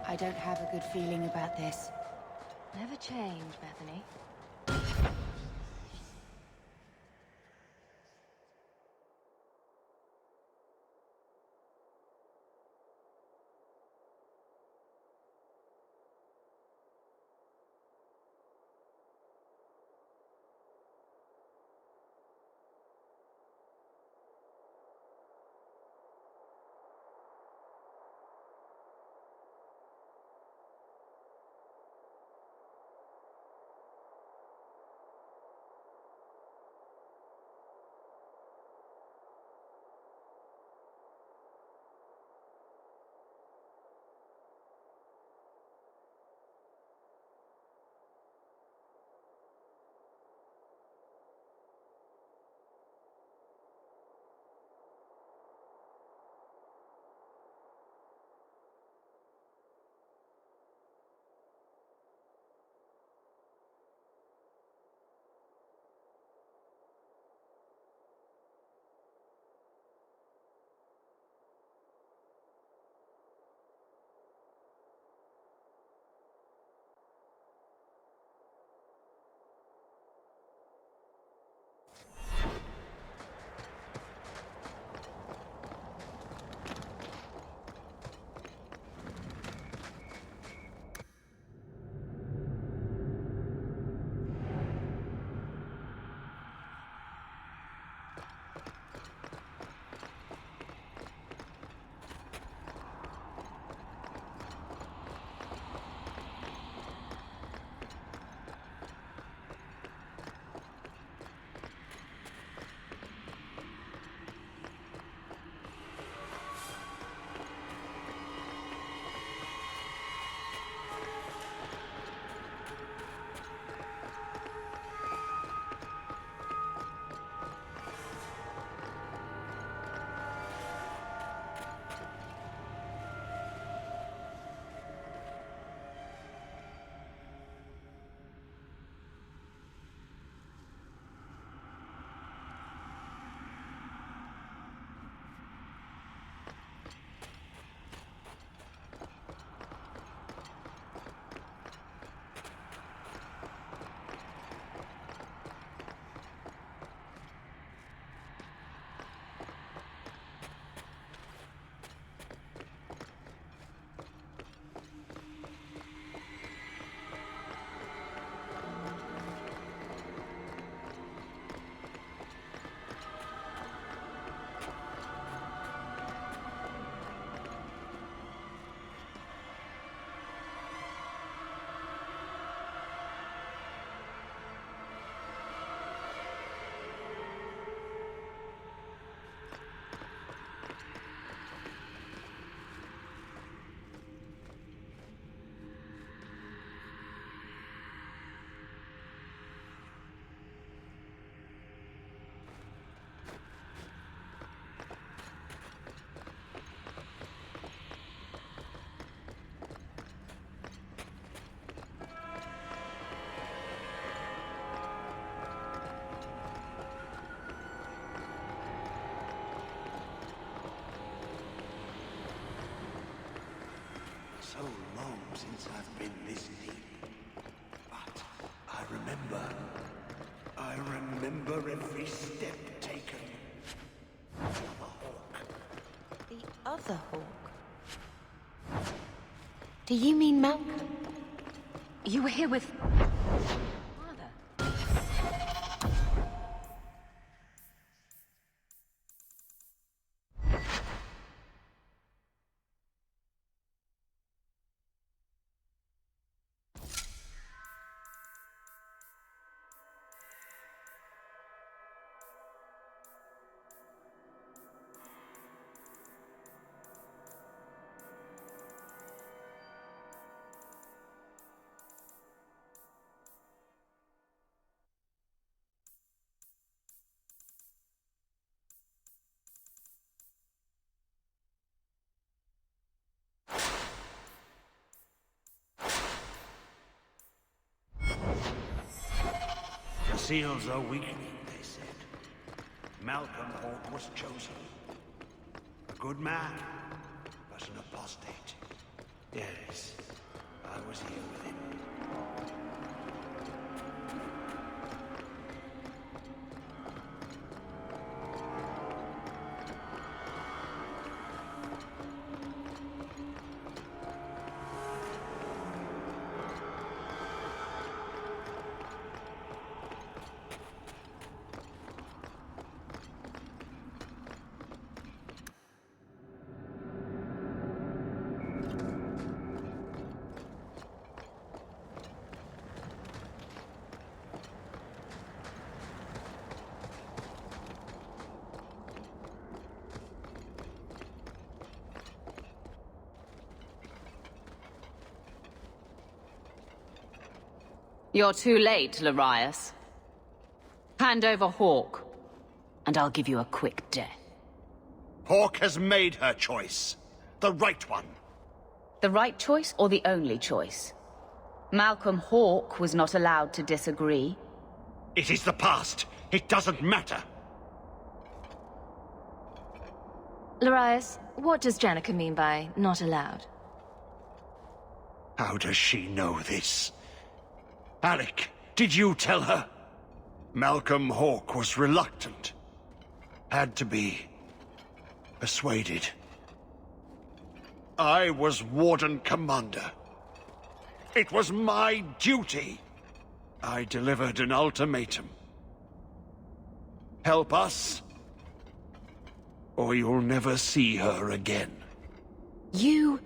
I don't have a good feeling about this. Never change, Bethany. So long since I've been this deep. But I remember every step taken. The Hawk. The other Hawk? Do you mean Malcolm? You were here with... Father. The seals are weakening, they said. Malcolm Hawke was chosen. A good man, but an apostate. Yes, I was here with him. You're too late, Larius. Hand over Hawk, and I'll give you a quick death. Hawk has made her choice. The right one. The right choice or the only choice? Malcolm Hawk was not allowed to disagree. It is the past. It doesn't matter. Larius, what does Janica mean by not allowed? How does she know this? Alec, did you tell her? Malcolm Hawk was reluctant. Had to be persuaded. I was Warden Commander. It was my duty. I delivered an ultimatum. Help us, or you'll never see her again. You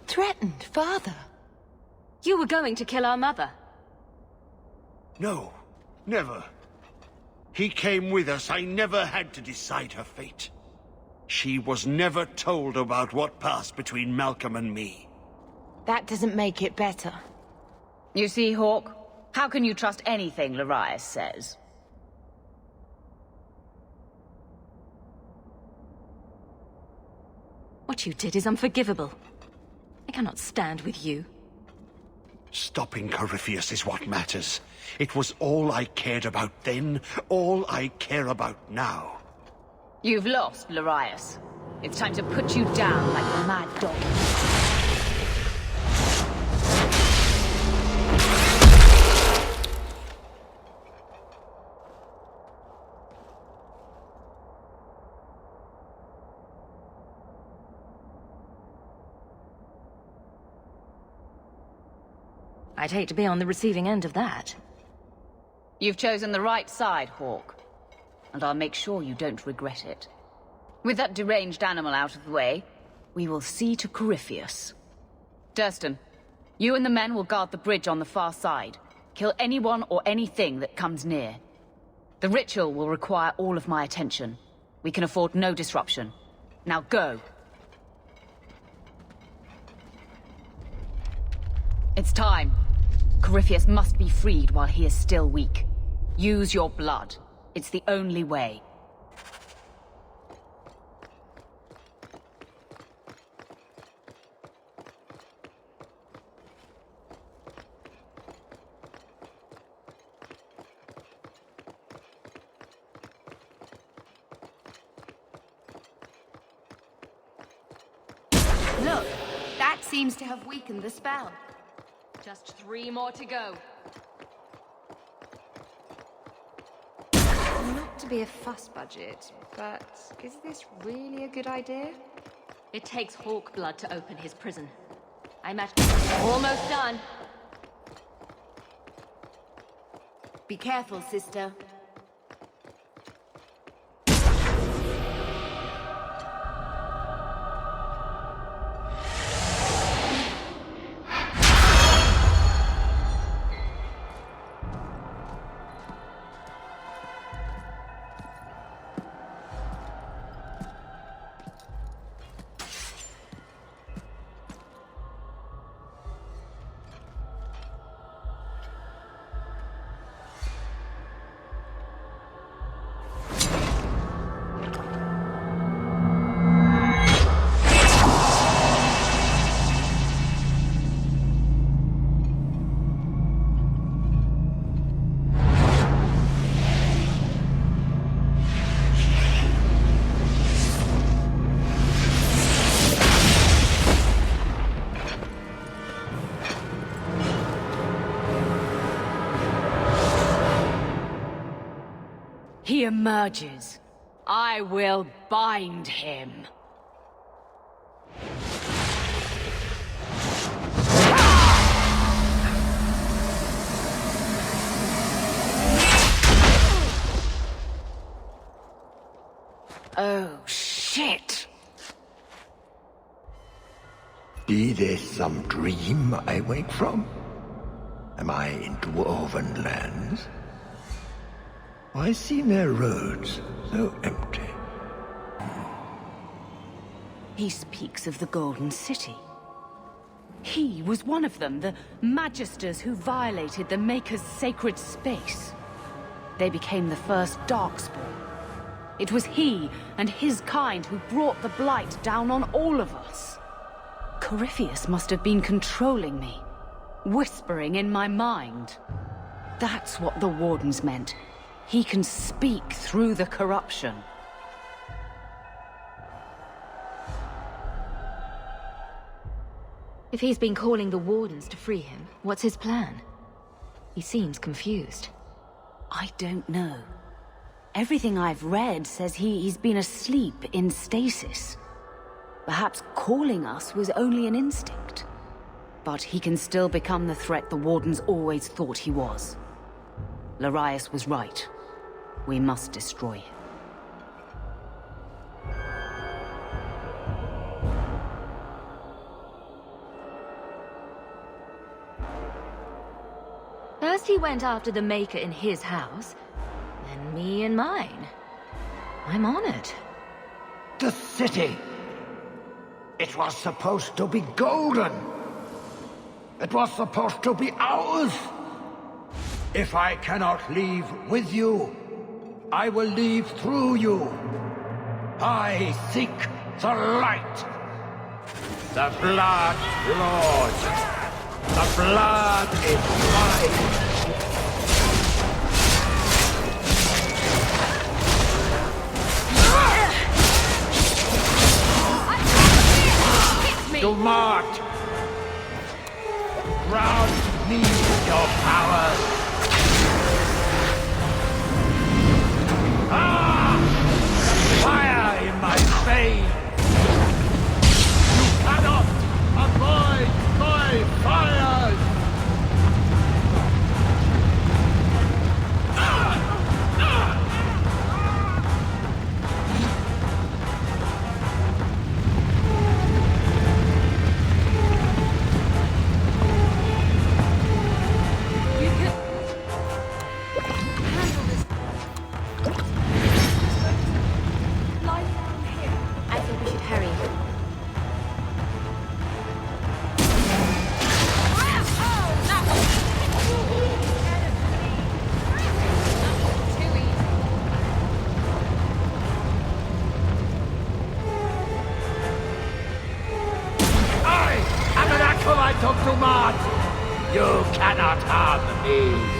threatened Father. You were going to kill our mother. No, never. He came with us. I never had to decide her fate. She was never told about what passed between Malcolm and me. That doesn't make it better. You see, Hawk? How can you trust anything Larius says? What you did is unforgivable. I cannot stand with you. Stopping Corypheus is what matters. It was all I cared about then, all I care about now. You've lost, Larius. It's time to put you down like a mad dog. I'd hate to be on the receiving end of that. You've chosen the right side, Hawk. And I'll make sure you don't regret it. With that deranged animal out of the way, we will see to Corypheus. Durston, you and the men will guard the bridge on the far side. Kill anyone or anything that comes near. The ritual will require all of my attention. We can afford no disruption. Now go. It's time. Corypheus must be freed while he is still weak. Use your blood. It's the only way. Look, that seems to have weakened the spell. Just 3 more to go. Not to be a fuss budget, but is this really a good idea? It takes Hawk blood to open his prison. I'm almost done. Be careful, sister. he emerges, I will bind him. Oh, shit! Be this some dream I wake from? Am I in dwarven lands? Why seem their roads so empty? He speaks of the Golden City. He was one of them, the Magisters who violated the Maker's sacred space. They became the first Darkspawn. It was he and his kind who brought the Blight down on all of us. Corypheus must have been controlling me, whispering in my mind. That's what the Wardens meant. He can speak through the corruption. If he's been calling the Wardens to free him, what's his plan? He seems confused. I don't know. Everything I've read says he's been asleep in stasis. Perhaps calling us was only an instinct. But he can still become the threat the Wardens always thought he was. Larius was right. We must destroy him. First he went after the Maker in his house, then me in mine. I'm honored. The city! It was supposed to be golden! It was supposed to be ours! If I cannot leave with you, I will leave through you. I seek the light. The Blood Lord. The blood is mine. Do not grant me your powers. Fire in my veins! You cannot avoid my fires! You cannot harm me.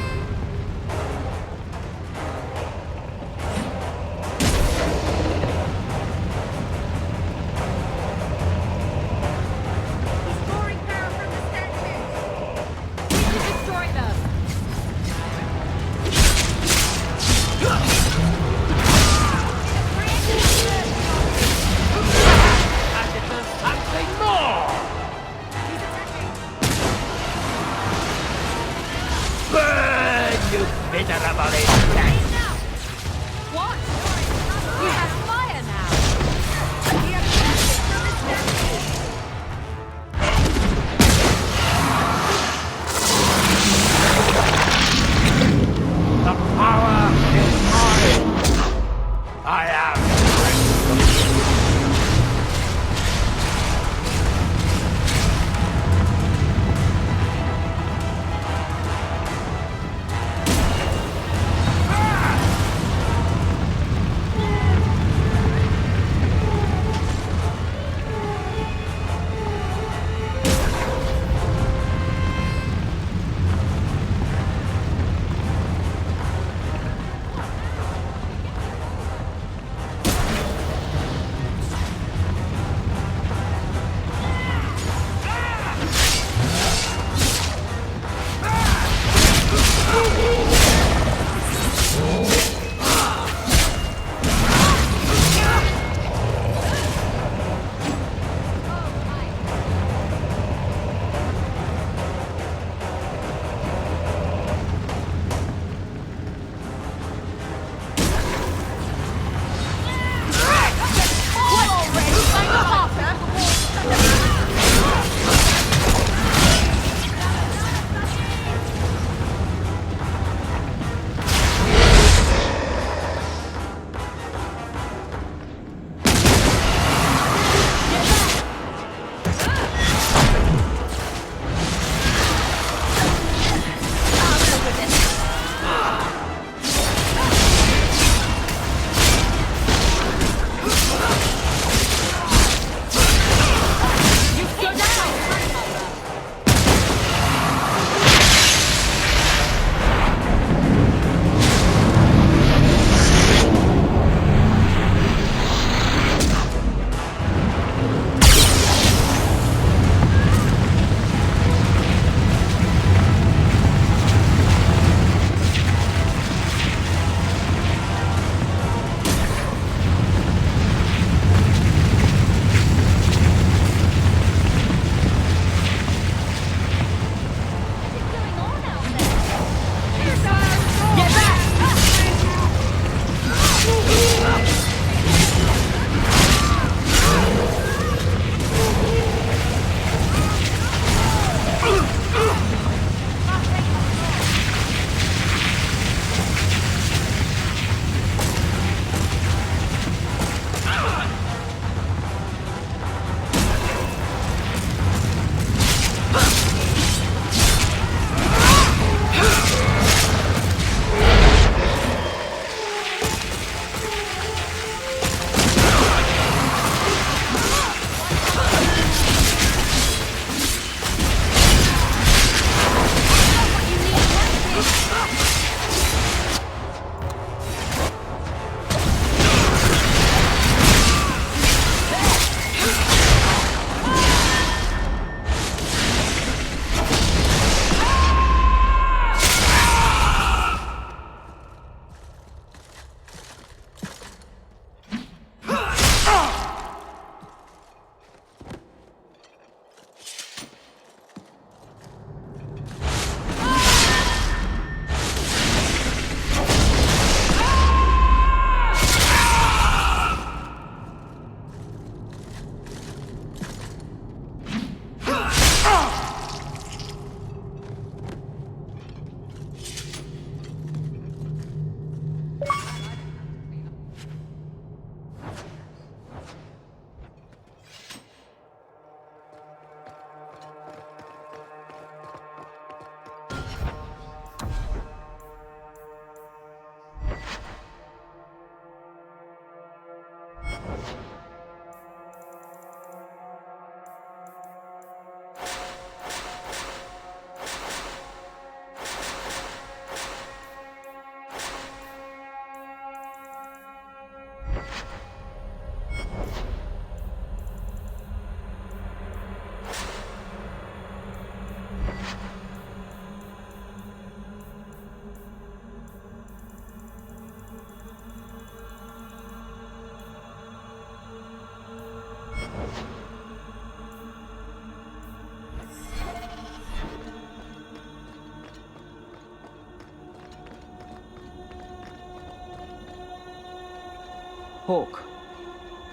Hawk,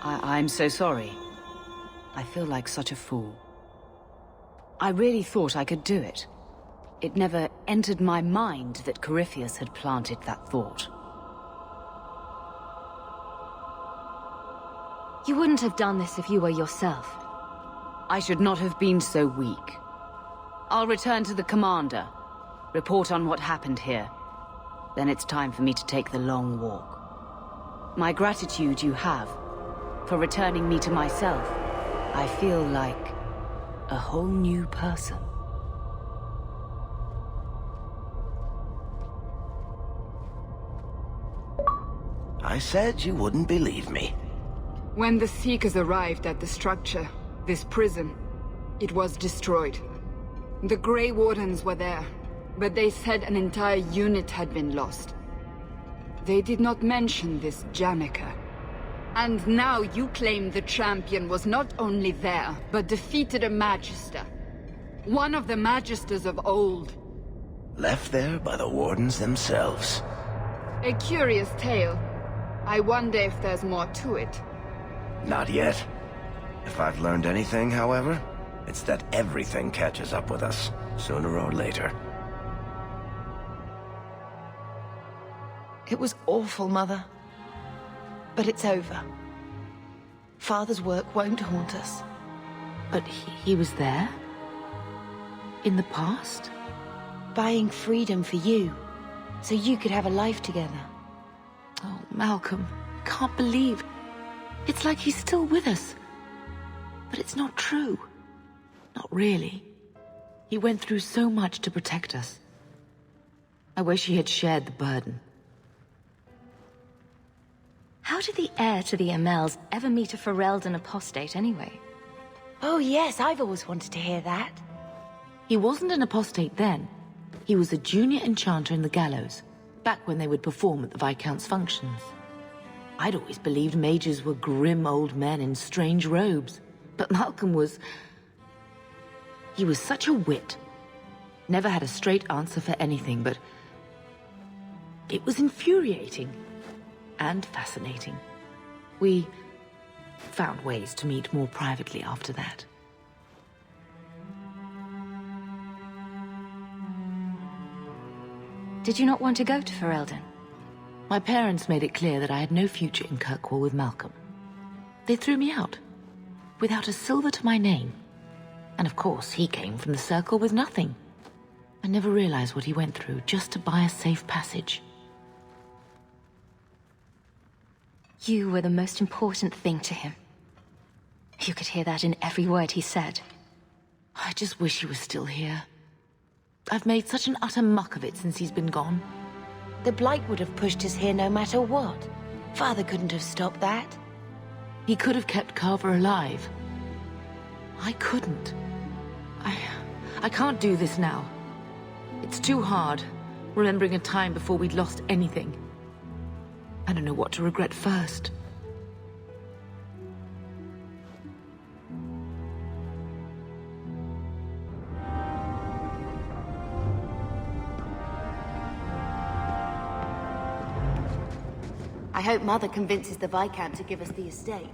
I'm so sorry. I feel like such a fool. I really thought I could do it. It never entered my mind that Corypheus had planted that thought. You wouldn't have done this if you were yourself. I should not have been so weak. I'll return to the commander, report on what happened here. Then it's time for me to take the long walk. My gratitude you have for returning me to myself. I feel like a whole new person. I said you wouldn't believe me. When the Seekers arrived at the structure, this prison, it was destroyed. The Grey Wardens were there, but they said an entire unit had been lost. They did not mention this Janica. And now you claim the champion was not only there, but defeated a Magister. One of the Magisters of old. Left there by the Wardens themselves. A curious tale. I wonder if there's more to it. Not yet. If I've learned anything, however, it's that everything catches up with us, sooner or later. It was awful, Mother. But it's over. Father's work won't haunt us. But he was there? In the past? Buying freedom for you, so you could have a life together. Oh, Malcolm, can't believe. It's like he's still with us. But it's not true. Not really. He went through so much to protect us. I wish he had shared the burden. How did the heir to the Amels ever meet a Ferelden apostate anyway? Oh yes, I've always wanted to hear that. He wasn't an apostate then. He was a junior enchanter in the Gallows, back when they would perform at the Viscount's functions. I'd always believed mages were grim old men in strange robes, but Malcolm was... He was such a wit. Never had a straight answer for anything, but... It was infuriating. And fascinating. We found ways to meet more privately after that. Did you not want to go to Ferelden? My parents made it clear that I had no future in Kirkwall with Malcolm. They threw me out, without a silver to my name. And of course, he came from the Circle with nothing. I never realized what he went through just to buy a safe passage. You were the most important thing to him. You could hear that in every word he said. I just wish he was still here. I've made such an utter muck of it since he's been gone. The Blight would have pushed us here no matter what. Father couldn't have stopped that. He could have kept Carver alive. I couldn't. I can't do this now. It's too hard, remembering a time before we'd lost anything. I don't know what to regret first. I hope Mother convinces the Viscount to give us the estate.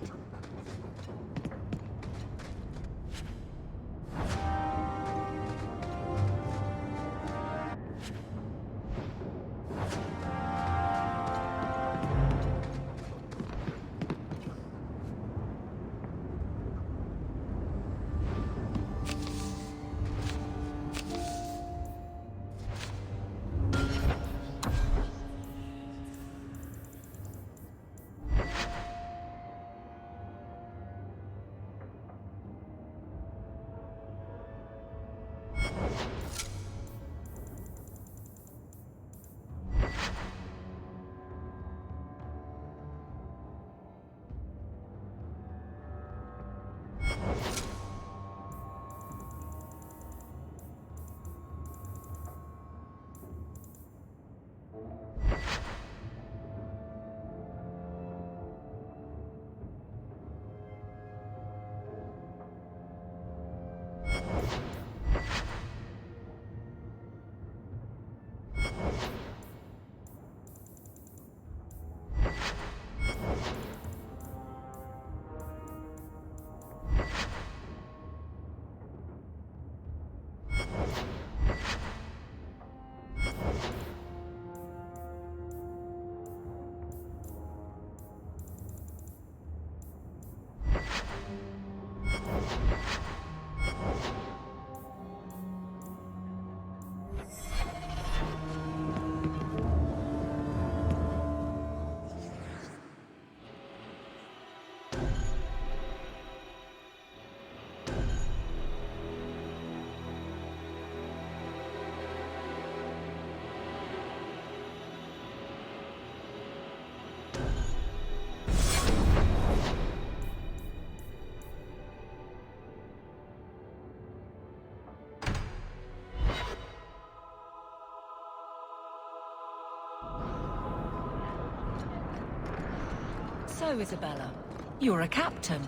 So, Isabella, you're a captain.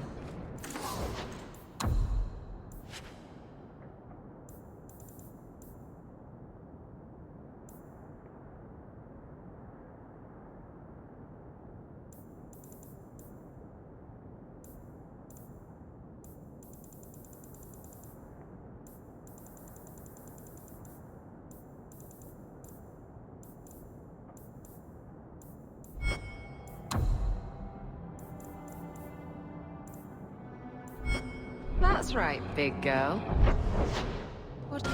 That's right, big girl. What?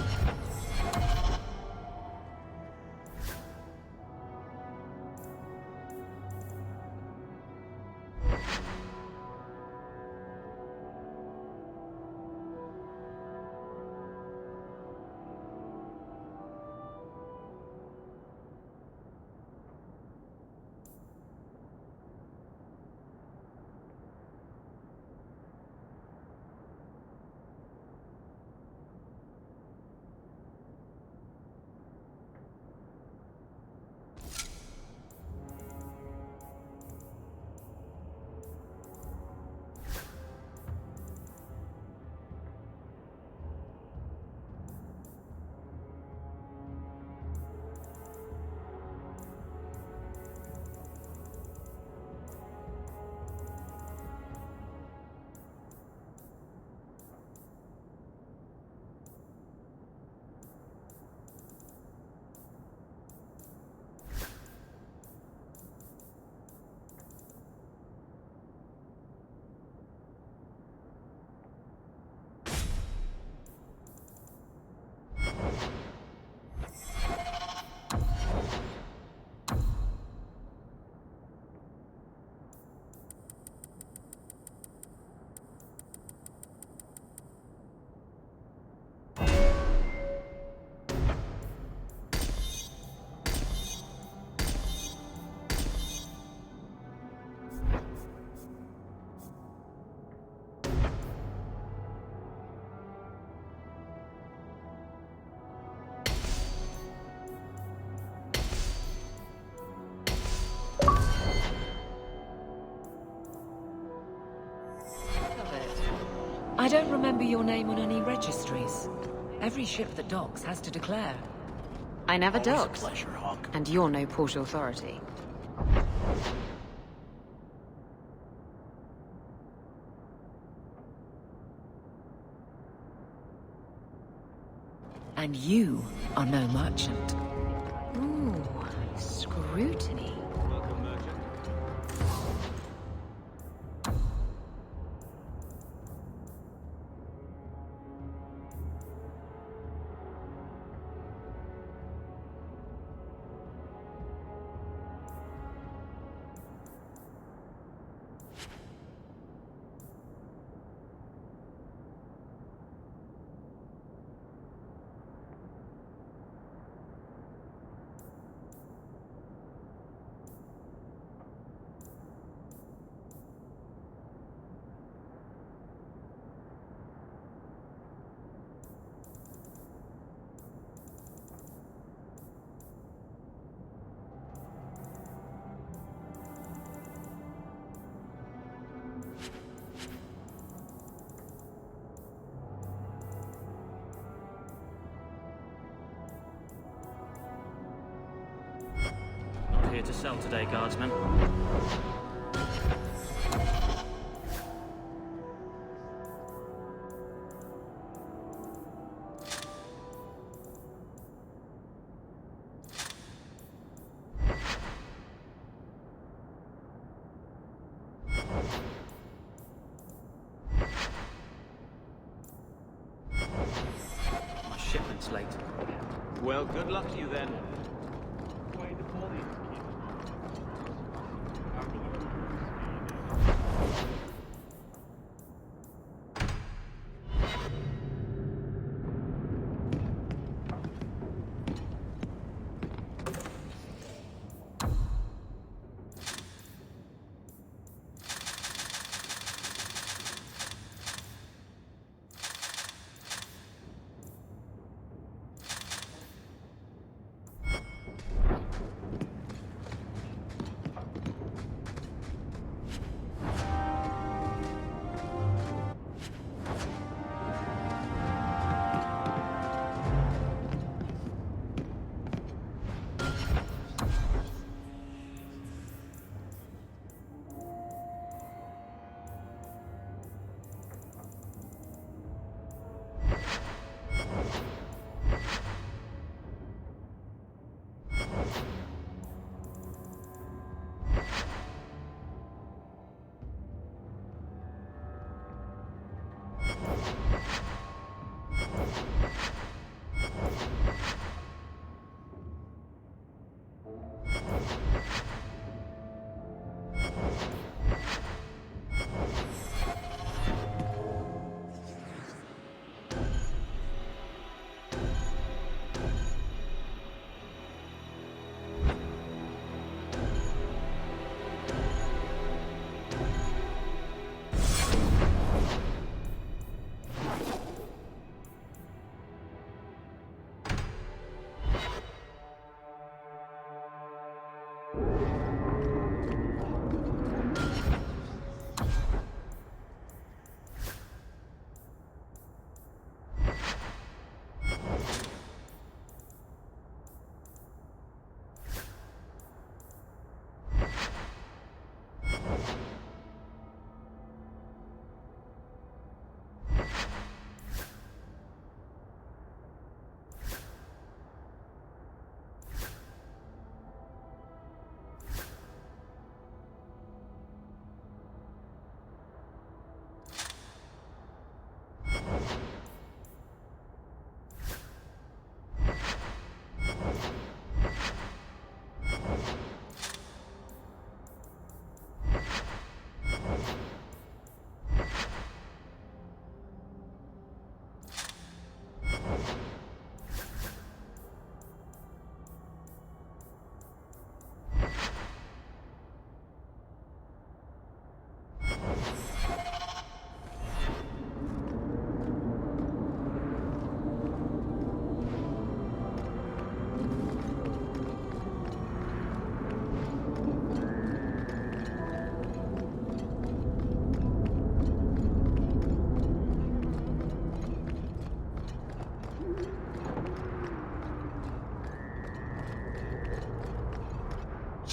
I don't remember your name on any registries. Every ship that docks has to declare. I never Always a docked. pleasure, Hawk. And you're no port authority. And you are no merchant. Ooh, scrutiny. Not here to sell today, guardsman. My shipment's late. Well, good luck to you then.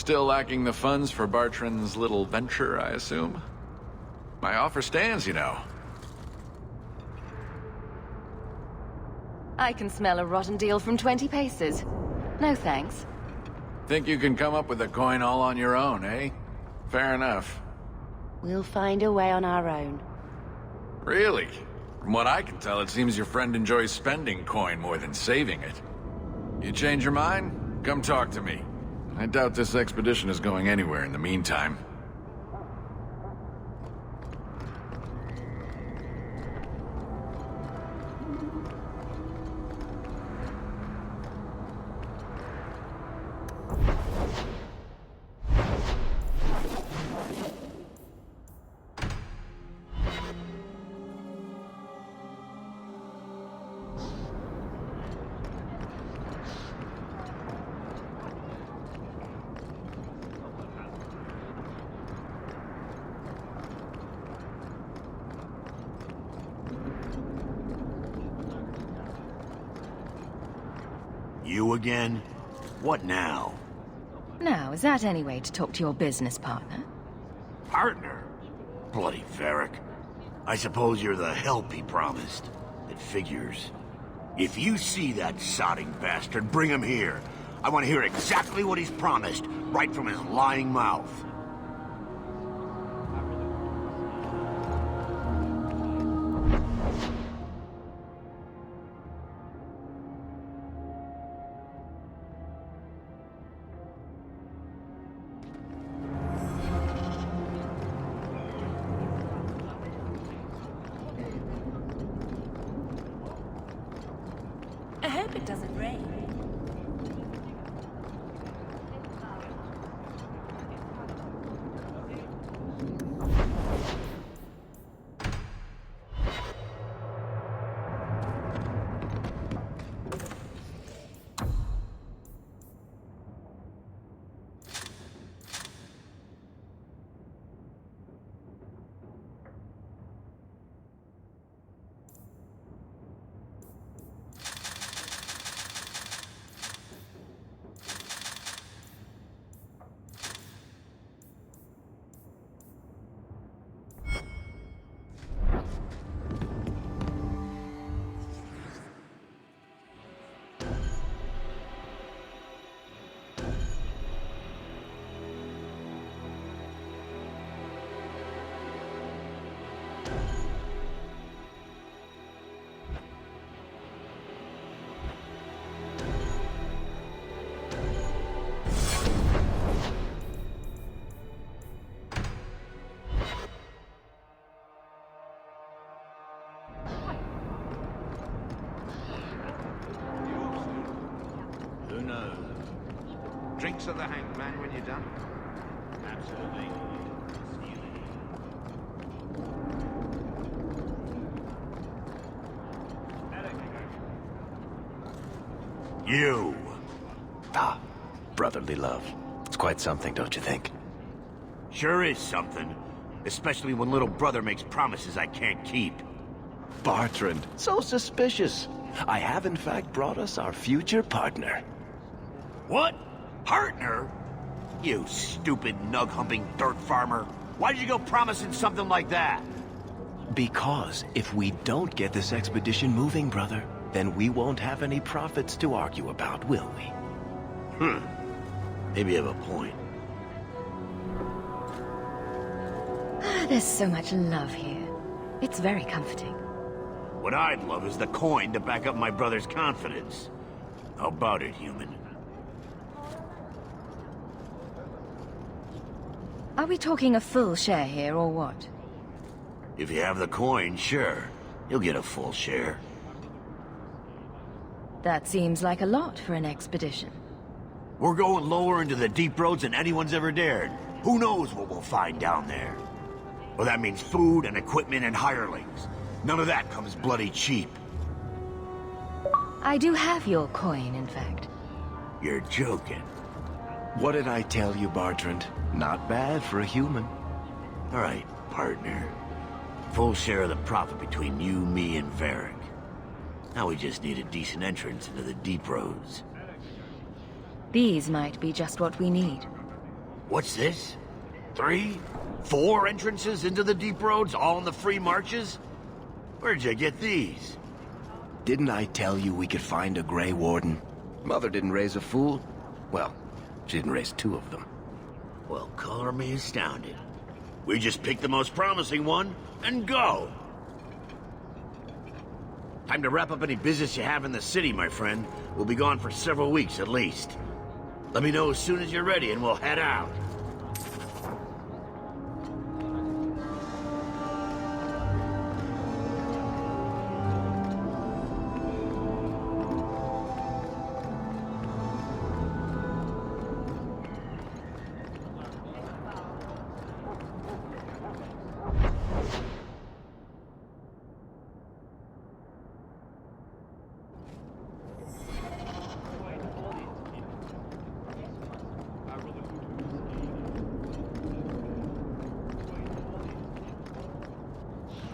Still lacking the funds for Bartrand's little venture, I assume? My offer stands, you know. I can smell a rotten deal from 20 paces. No thanks. Think you can come up with a coin all on your own, eh? Fair enough. We'll find a way on our own. Really? From what I can tell, it seems your friend enjoys spending coin more than saving it. You change your mind? Come talk to me. I doubt this expedition is going anywhere in the meantime. You again? What now? Now, is that any way to talk to your business partner? Partner? Bloody Varric. I suppose you're the help he promised. It figures. If you see that sodding bastard, bring him here. I want to hear exactly what he's promised, right from his lying mouth. I hope it doesn't rain. Who knows? Drinks at the hanged man when you're done? Absolutely. You! Ah, brotherly love. It's quite something, don't you think? Sure is something. Especially when little brother makes promises I can't keep. Bartrand, so suspicious. I have in fact brought us our future partner. What? Partner? You stupid nug-humping dirt farmer. Why'd you go promising something like that? Because if we don't get this expedition moving, brother, then we won't have any profits to argue about, will we? Maybe you have a point. There's so much love here. It's very comforting. What I'd love is the coin to back up my brother's confidence. How about it, human? Are we talking a full share here, or what? If you have the coin, sure. You'll get a full share. That seems like a lot for an expedition. We're going lower into the deep roads than anyone's ever dared. Who knows what we'll find down there? Well, that means food and equipment and hirelings. None of that comes bloody cheap. I do have your coin, in fact. You're joking. What did I tell you, Bartrand? Not bad for a human. All right, partner. Full share of the profit between you, me, and Varric. Now we just need a decent entrance into the deep roads. These might be just what we need. What's this? 3? 4 entrances into the deep roads, all in the free marches? Where'd you get these? Didn't I tell you we could find a Grey Warden? Mother didn't raise a fool. Well, she didn't raise 2 of them. Well, color me astounded. We just pick the most promising one and go. Time to wrap up any business you have in the city, my friend. We'll be gone for several weeks at least. Let me know as soon as you're ready and we'll head out.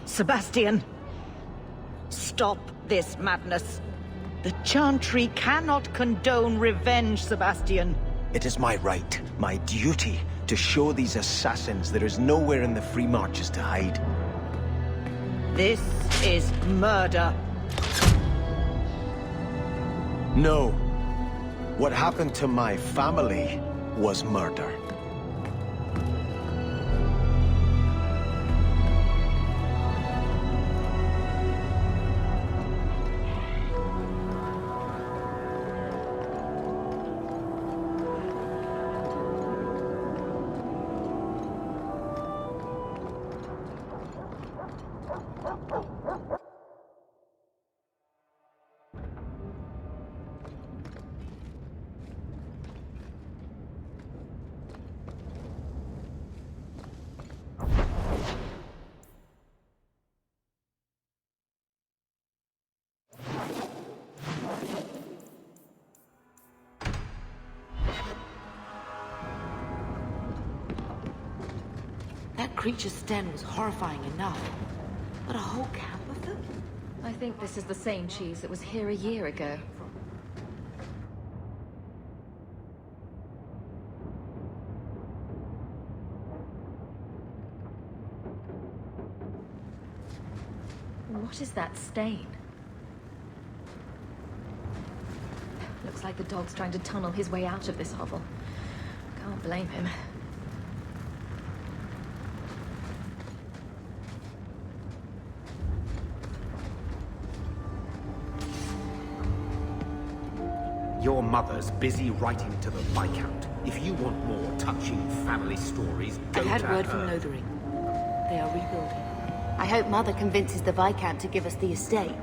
Sebastian! Stop this madness. The Chantry cannot condone revenge, Sebastian. It is my right, my duty, to show these assassins there is nowhere in the free marches to hide. This is murder. No. What happened to my family was murder. That creature's den was horrifying enough. But a whole camp of them? I think this is the same cheese that was here a year ago. What is that stain? Looks like the dog's trying to tunnel his way out of this hovel. Can't blame him. Your mother's busy writing to the Viscount. If you want more touching family stories, go I've had to word her. from Lothering. They are rebuilding. I hope Mother convinces the Viscount to give us the estate.